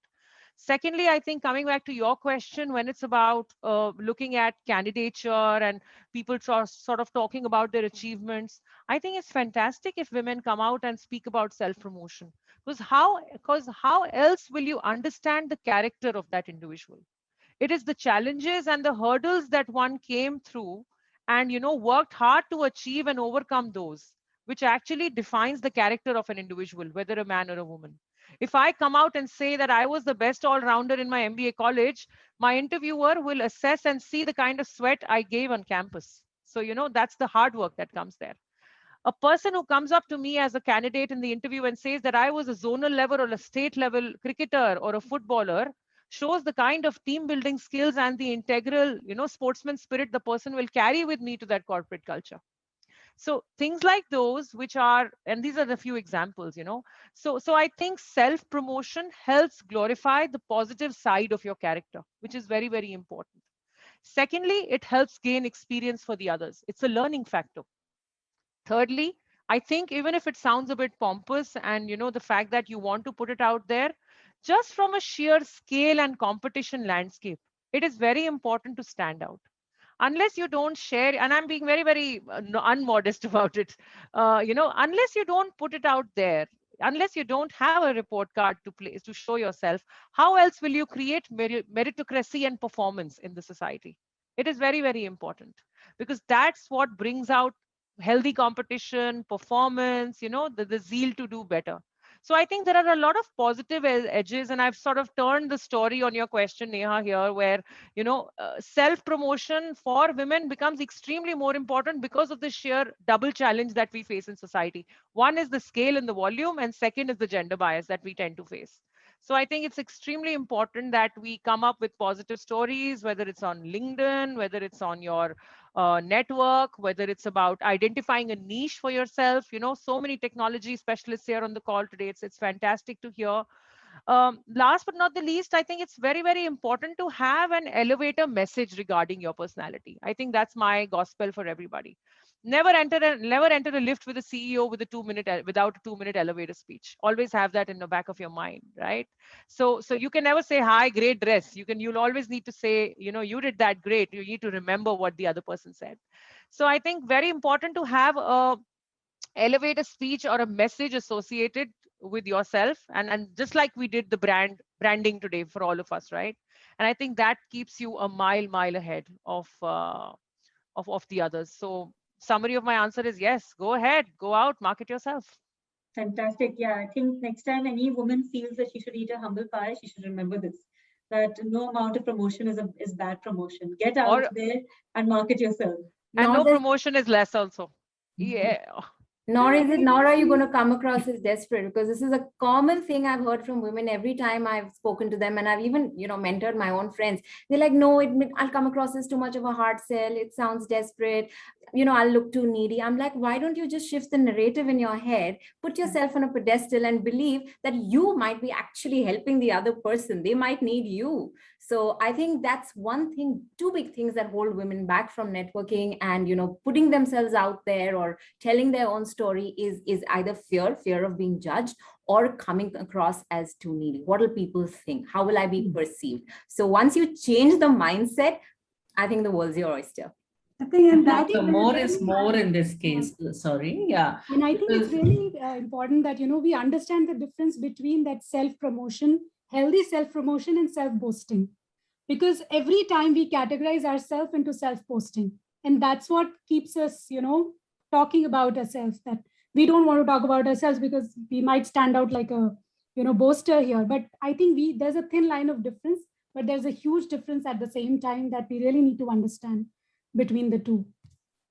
Secondly, I think coming back to your question, when it's about looking at candidature and people sort of talking about their achievements, I think it's fantastic if women come out and speak about self-promotion. Because how else will you understand the character of that individual? It is the challenges and the hurdles that one came through and worked hard to achieve and overcome those, which actually defines the character of an individual, whether a man or a woman. If I come out and say that I was the best all-rounder in my MBA college, my interviewer will assess and see the kind of sweat I gave on campus. So, that's the hard work that comes there. A person who comes up to me as a candidate in the interview and says that I was a zonal level or a state level cricketer or a footballer shows the kind of team building skills and the integral, sportsman spirit the person will carry with me to that corporate culture. So things like those, which are, and these are the few examples, So I think self-promotion helps glorify the positive side of your character, which is very, very important. Secondly, it helps gain experience for the others. It's a learning factor. Thirdly, I think even if it sounds a bit pompous and, the fact that you want to put it out there, just from a sheer scale and competition landscape, it is very important to stand out. Unless you don't share, and I'm being very, very unmodest about it, unless you don't put it out there, unless you don't have a report card to show yourself, how else will you create meritocracy and performance in the society? It is very, very important, because that's what brings out healthy competition, performance, the zeal to do better. So I think there are a lot of positive edges, and I've sort of turned the story on your question, Neha, here, where, you know, self-promotion for women becomes extremely more important because of the sheer double challenge that we face in society. One is the scale and the volume, and second is the gender bias that we tend to face. So I think it's extremely important that we come up with positive stories, whether it's on LinkedIn, whether it's on your network, whether it's about identifying a niche for yourself. You know, so many technology specialists here on the call today. It's fantastic to hear. Last but not the least, I think it's very, very important to have an elevator message regarding your personality. I think that's my gospel for everybody. Never enter a lift with a CEO with a 2-minute without a 2-minute elevator speech. Always have that in the back of your mind, right? So you can never say, hi, great dress. You'll always need to say, you know, you did that great. You need to remember what the other person said. So I think very important to have a elevator speech or a message associated with yourself, and just like we did the branding today for all of us, right? And I think that keeps you a mile ahead of the others. So summary of my answer is yes, go ahead, go out, market yourself. Fantastic. Yeah, I think next time any woman feels that she should eat a humble pie, she should remember this, that no amount of promotion is bad promotion. Get out there and market yourself. And no promotion is less also. Yeah. Nor are you going to come across as desperate, because this is a common thing I've heard from women every time I've spoken to them, and I've even, you know, mentored my own friends. They're like, no, I'll come across as too much of a hard sell. It sounds desperate. You know, I'll look too needy. I'm like, why don't you just shift the narrative in your head, put yourself on a pedestal and believe that you might be actually helping the other person. They might need you. So I think that's one thing, two big things that hold women back from networking and, you know, putting themselves out there or telling their own story is either fear of being judged or coming across as too needy. What will people think? How will I be perceived? So once you change the mindset, I think the world's your oyster. I think the more is more in this case. Sorry, yeah. And I think it's really important that, you know, we understand the difference between that self-promotion, healthy self-promotion and self-boasting. Because every time we categorize ourselves into self-boasting, and that's what keeps us, you know, talking about ourselves, that we don't want to talk about ourselves because we might stand out like a, you know, boaster here. But I think there's a thin line of difference, but there's a huge difference at the same time that we really need to understand between the two.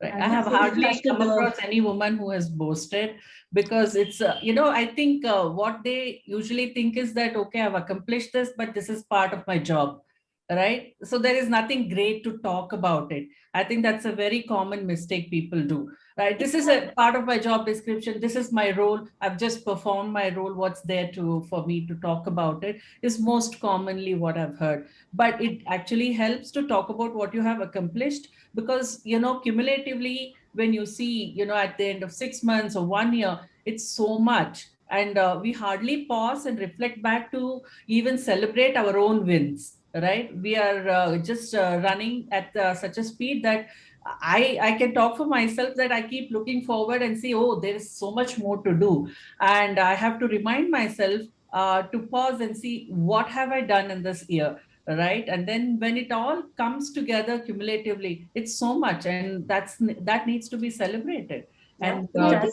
Right. I have hardly come across any woman who has boasted, because it's, you know, I think what they usually think is that, okay, I've accomplished this, but this is part of my job, right? So there is nothing great to talk about it. I think that's a very common mistake people do, right? This is a part of my job description. This is my role. I've just performed my role. What's there for me to talk about it is most commonly what I've heard. But it actually helps to talk about what you have accomplished, because, you know, cumulatively, when you see, you know, at the end of 6 months or 1 year, it's so much. And we hardly pause and reflect back to even celebrate our own wins, right? We are just running at such a speed that I can talk for myself that I keep looking forward and see, oh, there is so much more to do. And I have to remind myself to pause and see, what have I done in this year? Right. And then when it all comes together cumulatively, it's so much, and that needs to be celebrated. Yeah, and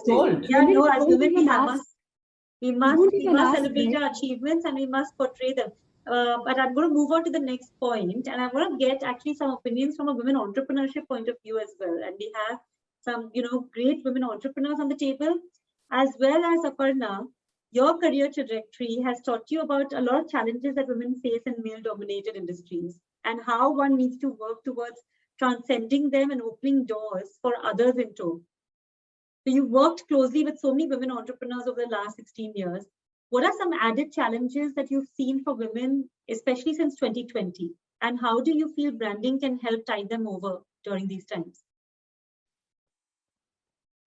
told. Yeah, no, as women, we must celebrate our achievements and we must portray them. But I'm going to move on to the next point, and I want to get actually some opinions from a women entrepreneurship point of view as well. And we have some, you know, great women entrepreneurs on the table, as well as Aparna. Your career trajectory has taught you about a lot of challenges that women face in male-dominated industries and how one needs to work towards transcending them and opening doors for others in tow. So you worked closely with so many women entrepreneurs over the last 16 years. What are some added challenges that you've seen for women, especially since 2020? And how do you feel branding can help tide them over during these times?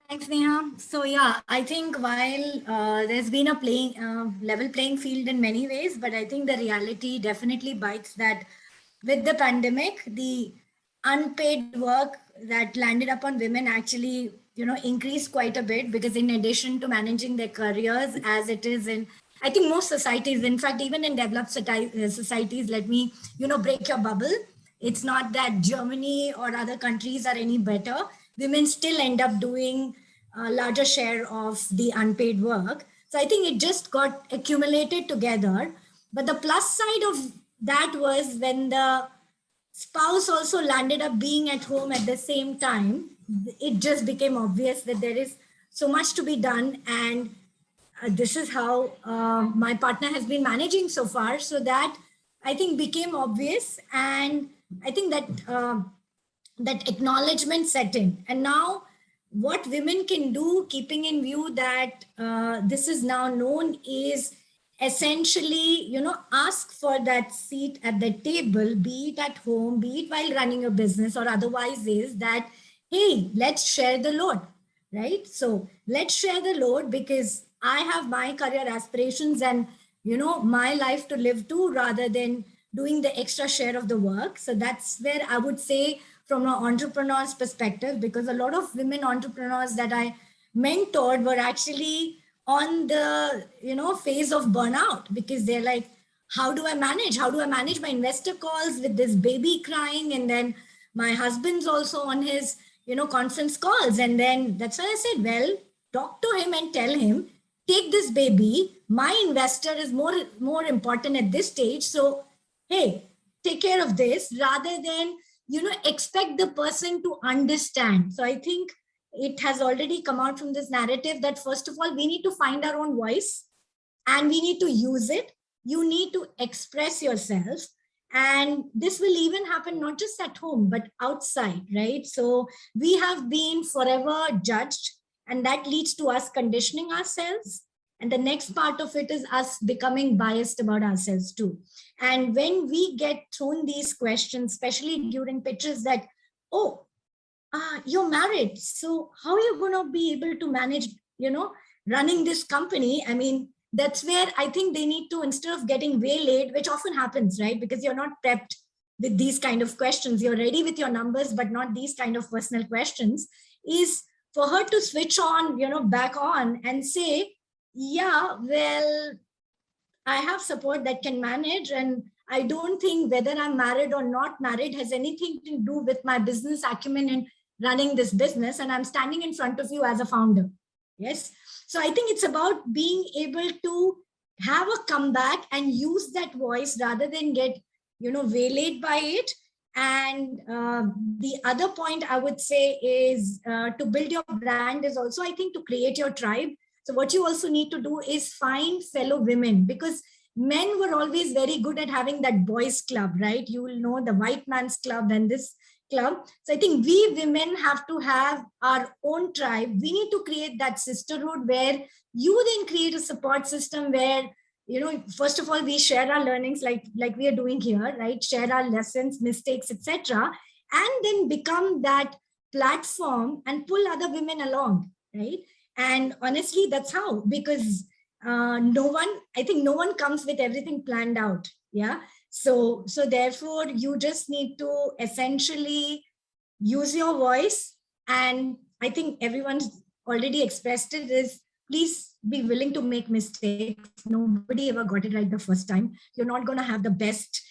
Thanks, Neha. So yeah, I think while there's been a level playing field in many ways, but I think the reality definitely bites that with the pandemic, the unpaid work that landed upon women actually, you know, increased quite a bit, because in addition to managing their careers as it is in, I think most societies, in fact, even in developed societies, let me, you know, break your bubble. It's not that Germany or other countries are any better. Women still end up doing a larger share of the unpaid work. So I think it just got accumulated together. But the plus side of that was when the spouse also landed up being at home at the same time, it just became obvious that there is so much to be done. And this is how my partner has been managing so far. So that I think became obvious. And I think that that acknowledgement set in. And now what women can do, keeping in view that this is now known, is essentially, ask for that seat at the table, be it at home, be it while running a business or otherwise, is that, hey, let's share the load, right? So let's share the load, because I have my career aspirations and, my life to live to, rather than doing the extra share of the work. So that's where I would say, from an entrepreneur's perspective, because a lot of women entrepreneurs that I mentored were actually on the phase of burnout, because they're like, how do I manage my investor calls with this baby crying, and then my husband's also on his conference calls. And then that's why I said, well, talk to him and tell him, take this baby, my investor is more important at this stage, so hey, take care of this, rather than expect the person to understand. So I think it has already come out from this narrative that, first of all, we need to find our own voice and we need to use it. You need to express yourself. And this will even happen not just at home, but outside, right? So we have been forever judged, and that leads to us conditioning ourselves. And the next part of it is us becoming biased about ourselves too. And when we get thrown these questions, especially during pitches that, oh, you're married, so how are you going to be able to manage, running this company? I mean, that's where I think they need to, instead of getting waylaid, which often happens, right? Because you're not prepped with these kind of questions. You're ready with your numbers, but not these kind of personal questions, is for her to switch on, back on and say, yeah, well, I have support that can manage, and I don't think whether I'm married or not married has anything to do with my business acumen in running this business, and I'm standing in front of you as a founder. Yes. So I think it's about being able to have a comeback and use that voice rather than get, waylaid by it. And the other point I would say is to build your brand is also, I think, to create your tribe. So what you also need to do is find fellow women, because men were always very good at having that boys club, right? You will know the white man's club and this club. So I think we women have to have our own tribe. We need to create that sisterhood where you then create a support system where, first of all, we share our learnings like we are doing here, right? Share our lessons, mistakes, etc. And then become that platform and pull other women along, right? And honestly, that's how, because no one comes with everything planned out. Yeah. So therefore, you just need to essentially use your voice. And I think everyone's already expressed it, is please be willing to make mistakes. Nobody ever got it right the first time. You're not going to have the best,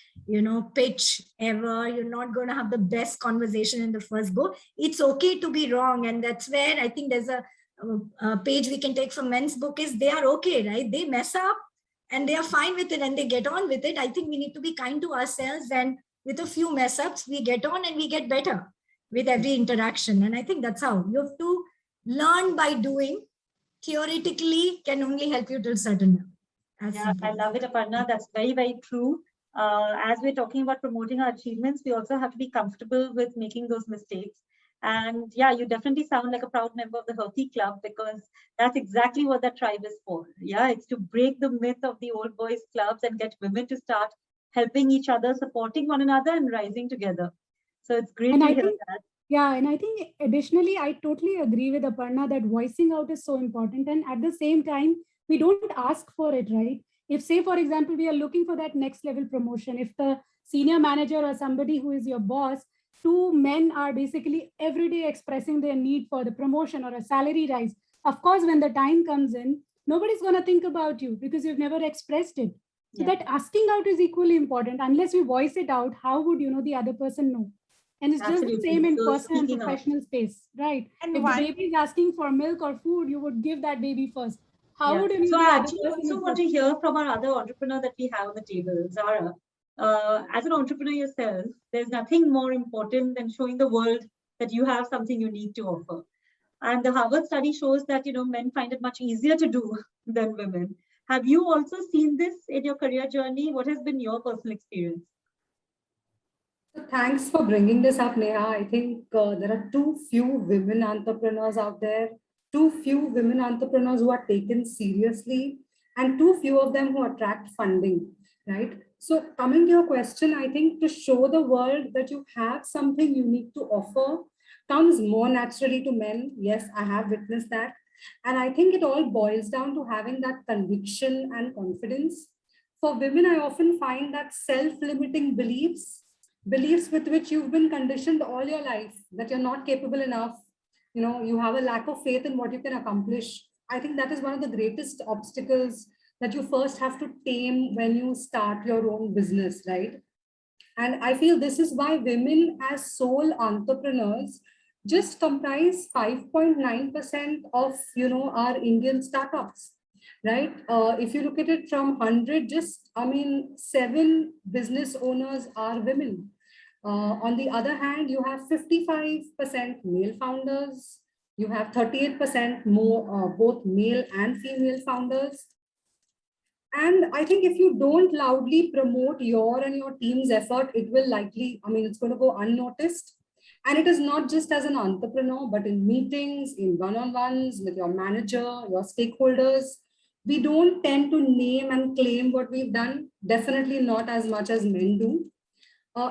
pitch ever. You're not going to have the best conversation in the first go. It's okay to be wrong. And that's where I think there's a page we can take from men's book, is they are okay, right? They mess up and they are fine with it and they get on with it. I think we need to be kind to ourselves, and with a few mess ups, we get on and we get better with every interaction. And I think that's how you have to learn by doing. Theoretically can only help you till a certain level. Yeah, I love it, Aparna. That's very, very true. As we're talking about promoting our achievements, we also have to be comfortable with making those mistakes. And yeah, you definitely sound like a proud member of the Healthy Club, because that's exactly what that tribe is for. Yeah, it's to break the myth of the old boys clubs and get women to start helping each other, supporting one another, and rising together. So it's great to hear that. Yeah, and I think additionally, I totally agree with Aparna that voicing out is so important. And at the same time, we don't ask for it, right? If, say, for example, we are looking for that next level promotion, if the senior manager or somebody who is your boss, two men are basically every day expressing their need for the promotion or a salary rise, of course, when the time comes in, nobody's going to think about you because you've never expressed it. So that asking out is equally important. Unless we voice it out, how would the other person know? And it's just the same in personal and professional space, right? And if the baby is asking for milk or food, you would give that baby first. How would you So be I other actually person also if want to hear from our other entrepreneur that we have on the table, Zara. As an entrepreneur yourself, there's nothing more important than showing the world that you have something unique to offer. And the Harvard study shows that, men find it much easier to do than women. Have you also seen this in your career journey? What has been your personal experience? So thanks for bringing this up, Neha. I think there are too few women entrepreneurs out there, too few women entrepreneurs who are taken seriously, and too few of them who attract funding, right? So coming to your question, I think to show the world that you have something unique to offer comes more naturally to men. Yes, I have witnessed that. And I think it all boils down to having that conviction and confidence. For women, I often find that self-limiting beliefs with which you've been conditioned all your life, that you're not capable enough, you have a lack of faith in what you can accomplish. I think that is one of the greatest obstacles that you first have to tame when you start your own business, right? And I feel this is why women as sole entrepreneurs just comprise 5.9% of our Indian startups, right? If you look at it from 100, 7 business owners are women. On the other hand, you have 55% male founders. You have 38% more both male and female founders. And I think if you don't loudly promote your and your team's effort, it will likely, it's going to go unnoticed. And it is not just as an entrepreneur, but in meetings, in one-on-ones with your manager, your stakeholders. We don't tend to name and claim what we've done, definitely not as much as men do.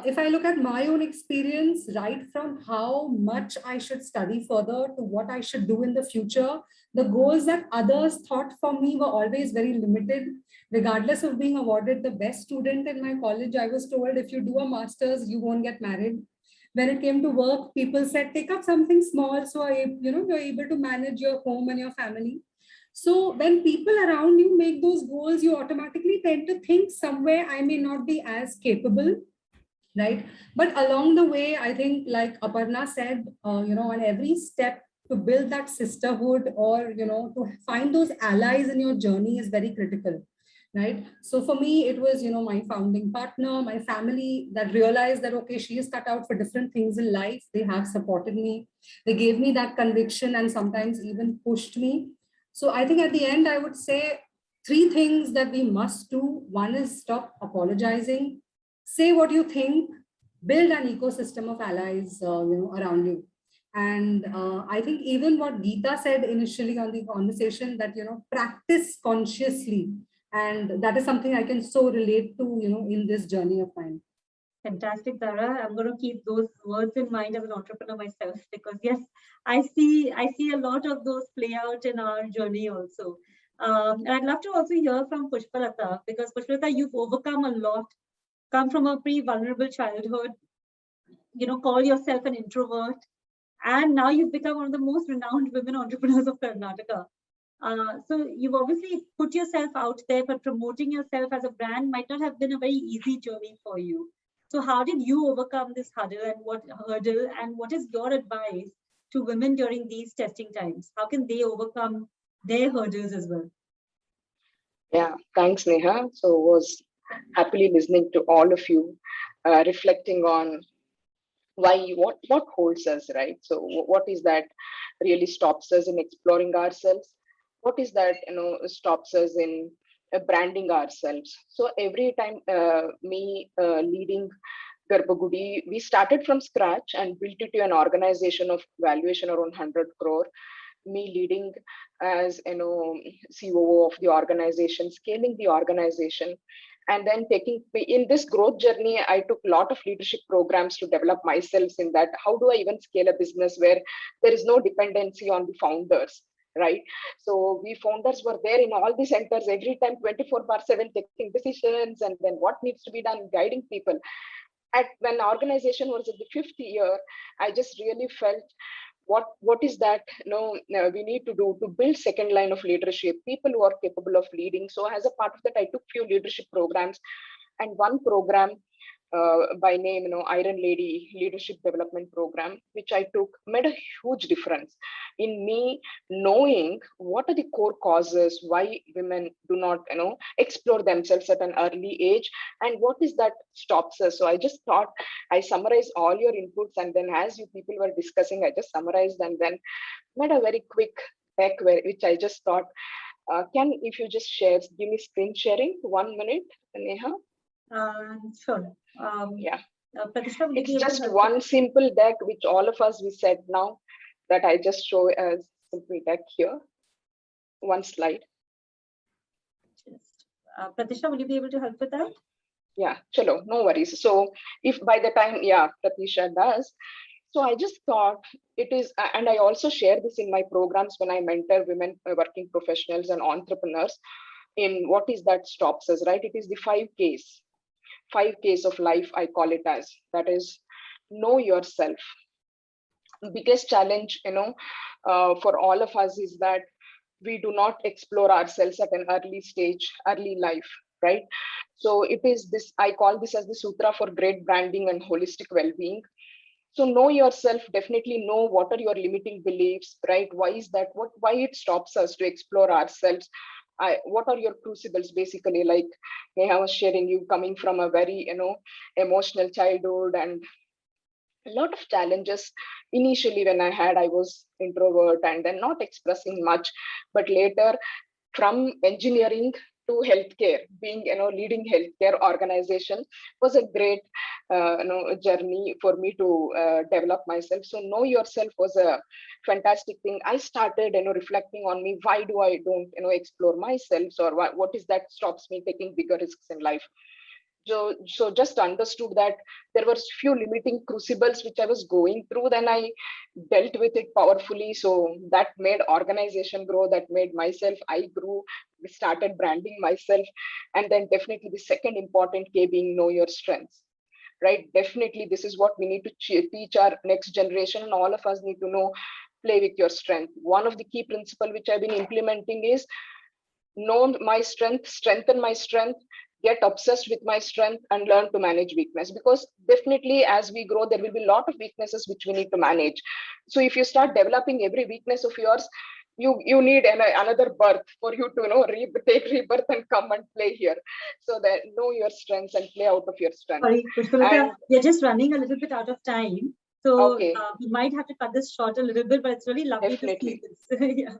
If I look at my own experience, right from how much I should study further to what I should do in the future, the goals that others thought for me were always very limited. Regardless of being awarded the best student in my college, I was told if you do a master's, you won't get married. When it came to work, people said, take up something small so you're able to manage your home and your family. So when people around you make those goals, you automatically tend to think somewhere I may not be as capable, right? But along the way, I think like Aparna said, on every step to build that sisterhood or, to find those allies in your journey is very critical, right? So for me, it was, my founding partner, my family that realized that, okay, she is cut out for different things in life. They have supported me. They gave me that conviction and sometimes even pushed me. So I think at the end, I would say 3 things that we must do. One is stop apologizing. Say what you think, build an ecosystem of allies, around you. And I think even what Geetha said initially on the conversation that, practice consciously. And that is something I can so relate to, in this journey of mine. Fantastic, Zara. I'm going to keep those words in mind as an entrepreneur myself, because yes, I see a lot of those play out in our journey also. And I'd love to also hear from Pushpalatha, because Pushpalatha, you've overcome a lot, come from a pretty vulnerable childhood, call yourself an introvert, and now you've become one of the most renowned women entrepreneurs of Karnataka. So you've obviously put yourself out there, but promoting yourself as a brand might not have been a very easy journey for you. So how did you overcome this hurdle, and what is your advice to women during these testing times? How can they overcome their hurdles as well? Yeah, thanks, Neha. So was happily listening to all of you, reflecting on what holds us, right? So what is that really stops us in exploring ourselves? What is that stops us in branding ourselves? So every time me leading GarbhaGudi, we started from scratch and built it to an organization of valuation around 100 crore. Me leading as COO of the organization, scaling the organization, and then taking in this growth journey. I took a lot of leadership programs to develop myself in that. How do I even scale a business where there is no dependency on the founders, right? So we founders were there in all the centers every time, 24/7, taking decisions and then what needs to be done, guiding people. When the organization was at the 5th year, I just really felt what is that we need to do to build second line of leadership, people who are capable of leading. So as a part of that, I took few leadership programs, and one program by name Iron Lady Leadership Development Program, which I took, made a huge difference. in me knowing what are the core causes why women do not, explore themselves at an early age, and what is that stops us. So I just thought I summarize all your inputs, and then as you people were discussing, I just summarized and then made a very quick deck which I just thought, if you just give me screen sharing 1 minute, Neha? Sure. Yeah. Pratisha, will you be It's able to just help one simple deck which all of us we said now that I just show as simple deck here. One slide. Pratisha, will you be able to help with that? Yeah, chalo, no worries. So if by the time, Pratisha does, so I just thought it is, and I also share this in my programs when I mentor women working professionals and entrepreneurs in what is that stops us, right? It is the 5 Ks of life, I call it as. That is, know yourself. Biggest challenge, for all of us is that we do not explore ourselves at an early life, right? So it is this, I call this as the sutra for great branding and holistic well-being. So know yourself, definitely know what are your limiting beliefs, right? Why is that? Why it stops us to explore ourselves? What are your crucibles, basically? Like Neha was sharing, you coming from a very, emotional childhood and a lot of challenges. Initially, when I was introvert and then not expressing much, but later from engineering to healthcare, being, leading healthcare organization was a great, journey for me to develop myself. So know yourself was a fantastic thing. I started, reflecting on me. Why do I don't, explore myself, or what is that stops me taking bigger risks in life? So just understood that there were few limiting crucibles which I was going through. Then I dealt with it powerfully. So that made organization grow, that made myself, I grew, started branding myself. And then definitely the second important K being know your strengths, right? Definitely this is what we need to teach our next generation, and all of us need to know, play with your strength. One of the key principles which I've been implementing is know my strength, strengthen my strength, get obsessed with my strength, and learn to manage weakness. Because definitely as we grow, there will be a lot of weaknesses which we need to manage. So if you start developing every weakness of yours, you need another birth for you to take rebirth and come and play here. So that know your strengths and play out of your strengths. Sorry, Pushpalatha, we're just running a little bit out of time. So we might have to cut this short a little bit, but it's really lovely to see this. Yeah.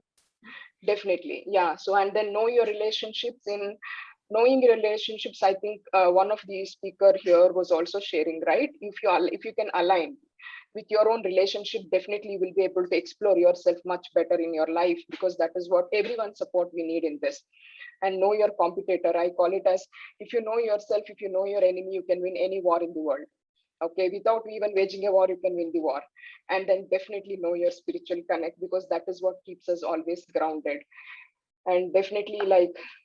Definitely, yeah. So and then know your relationships. In knowing your relationships, I think one of the speaker here was also sharing, right? If you can align with your own relationship, definitely you will be able to explore yourself much better in your life, because that is what everyone's support we need in this. And know your competitor. I call it as, if you know yourself, if you know your enemy, you can win any war in the world. Okay, without even waging a war, you can win the war. And then definitely know your spiritual connect, because that is what keeps us always grounded. And definitely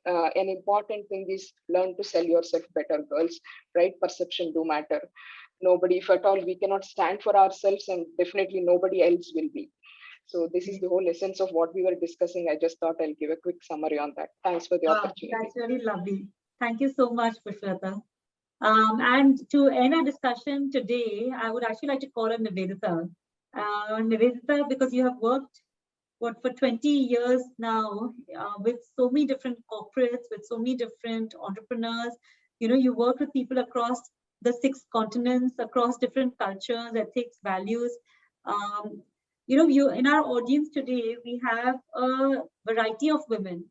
an important thing is learn to sell yourself better, girls, right? Perception do matter. Nobody, if at all we cannot stand for ourselves, and definitely nobody else will be. So this is the whole essence of what we were discussing. I just thought I'll give a quick summary on that. Thanks for the opportunity. That's really lovely. Thank you so much, Pushpalatha. And to end our discussion today, I would actually like to call on Nivedita. Nivedita, because you have worked for 20 years now with so many different corporates, with so many different entrepreneurs. You work with people across the 6 continents, across different cultures, ethics, values. In our audience today, we have a variety of women,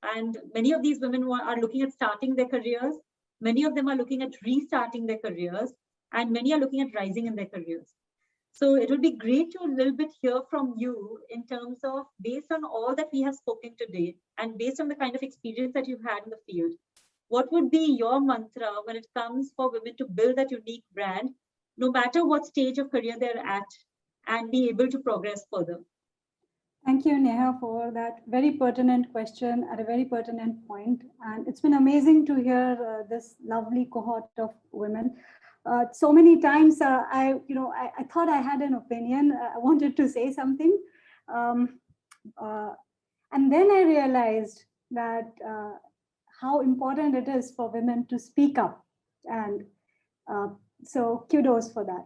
and many of these women are looking at starting their careers. Many of them are looking at restarting their careers, and many are looking at rising in their careers. So it would be great to a little bit hear from you in terms of, based on all that we have spoken today, and based on the kind of experience that you've had in the field, what would be your mantra when it comes for women to build that unique brand, no matter what stage of career they're at, and be able to progress further? Thank you, Neha, for that very pertinent question at a very pertinent point. And it's been amazing to hear this lovely cohort of women. So many times I thought I had an opinion. I wanted to say something. And then I realized that how important it is for women to speak up. And so kudos for that.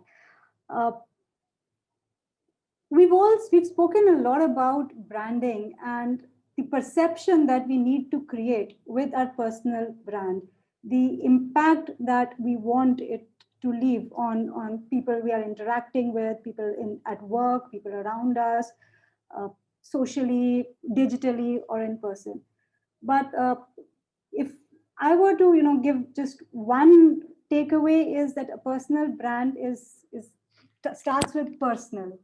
we've spoken a lot about branding and the perception that we need to create with our personal brand, the impact that we want it to leave on people we are interacting with, people at work, people around us, socially, digitally, or in person. But if I were to, give just one takeaway, is that a personal brand starts with personal.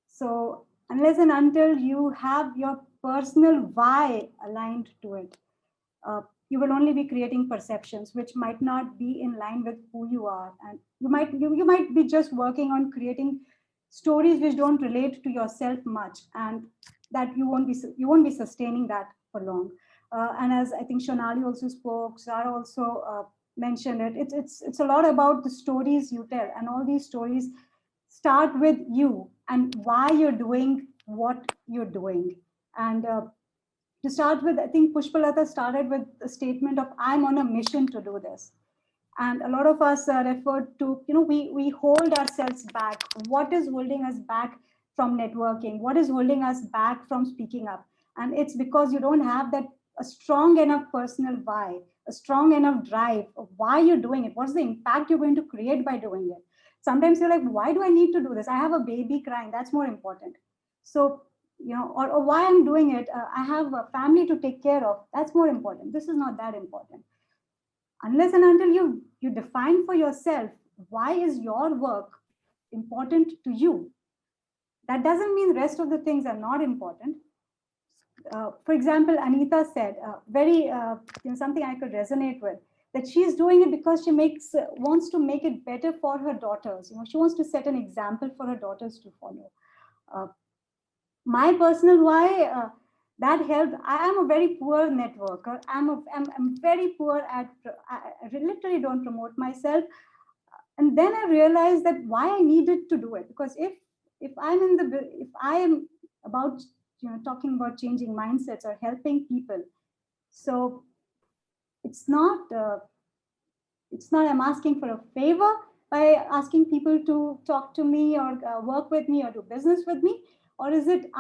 So unless and until you have your personal why aligned to it, you will only be creating perceptions which might not be in line with who you are, and you might be just working on creating stories which don't relate to yourself much, and that you won't be sustaining that for long. And as I think Shonali also spoke, Zara also mentioned it. It's a lot about the stories you tell, and all these stories start with you and why you're doing what you're doing. And to start with, I think Pushpalatha started with a statement of, I'm on a mission to do this. And a lot of us referred to, we hold ourselves back. What is holding us back from networking? What is holding us back from speaking up? And it's because you don't have a strong enough personal why, a strong enough drive of why you're doing it. What's the impact you're going to create by doing it? Sometimes you're like, why do I need to do this? I have a baby crying. That's more important. So, or why I'm doing it. I have a family to take care of. That's more important. This is not that important. Unless and until you define for yourself, why is your work important to you? That doesn't mean the rest of the things are not important. For example, Anita said, something I could resonate with, that she's doing it because she wants to make it better for her daughters. She wants to set an example for her daughters to follow. My personal why, that helped. I am a very poor networker. I'm very poor at, I literally don't promote myself. And then I realized that why I needed to do it, because if I am about, talking about changing mindsets or helping people, so it's not I'm asking for a favor by asking people to talk to me or work with me or do business with me, or is it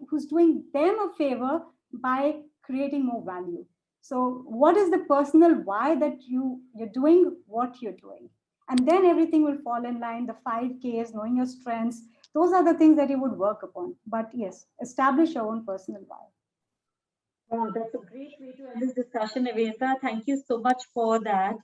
who's doing them a favor by creating more value? So what is the personal why that you're doing what you're doing? And then everything will fall in line. The 5Ks, knowing your strengths, those are the things that you would work upon. But yes, establish your own personal why. Wow, that's a great way to end this discussion, Nivedita. Thank you so much for that.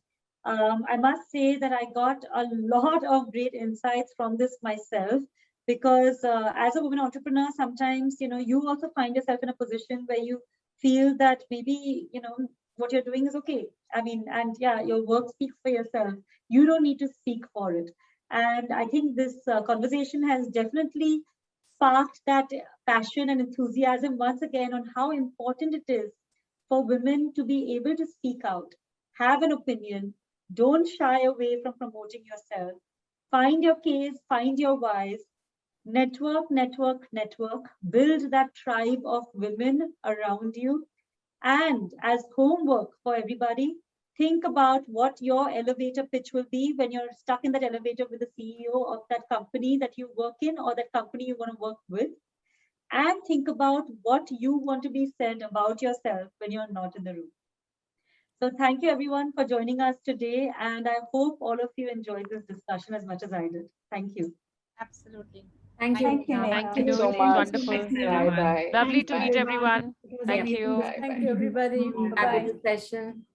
I must say that I got a lot of great insights from this myself, because as a woman entrepreneur, sometimes, you also find yourself in a position where you feel that maybe, what you're doing is okay. I mean, and yeah, your work speaks for yourself. You don't need to speak for it. And I think this conversation has definitely sparked that passion and enthusiasm once again on how important it is for women to be able to speak out, have an opinion, don't shy away from promoting yourself, find your case, find your whys, network, build that tribe of women around you. And as homework for everybody, think about what your elevator pitch will be when you're stuck in that elevator with the CEO of that company that you work in or that company you want to work with. And think about what you want to be said about yourself when you're not in the room. So thank you everyone for joining us today. And I hope all of you enjoyed this discussion as much as I did. Thank you. Absolutely. Thank you. Thank you, Thank you so so much. wonderful. Bye bye. Lovely Thanks, to meet everyone. Thank you. Bye. Thank you, everybody. Have a Bye. good session.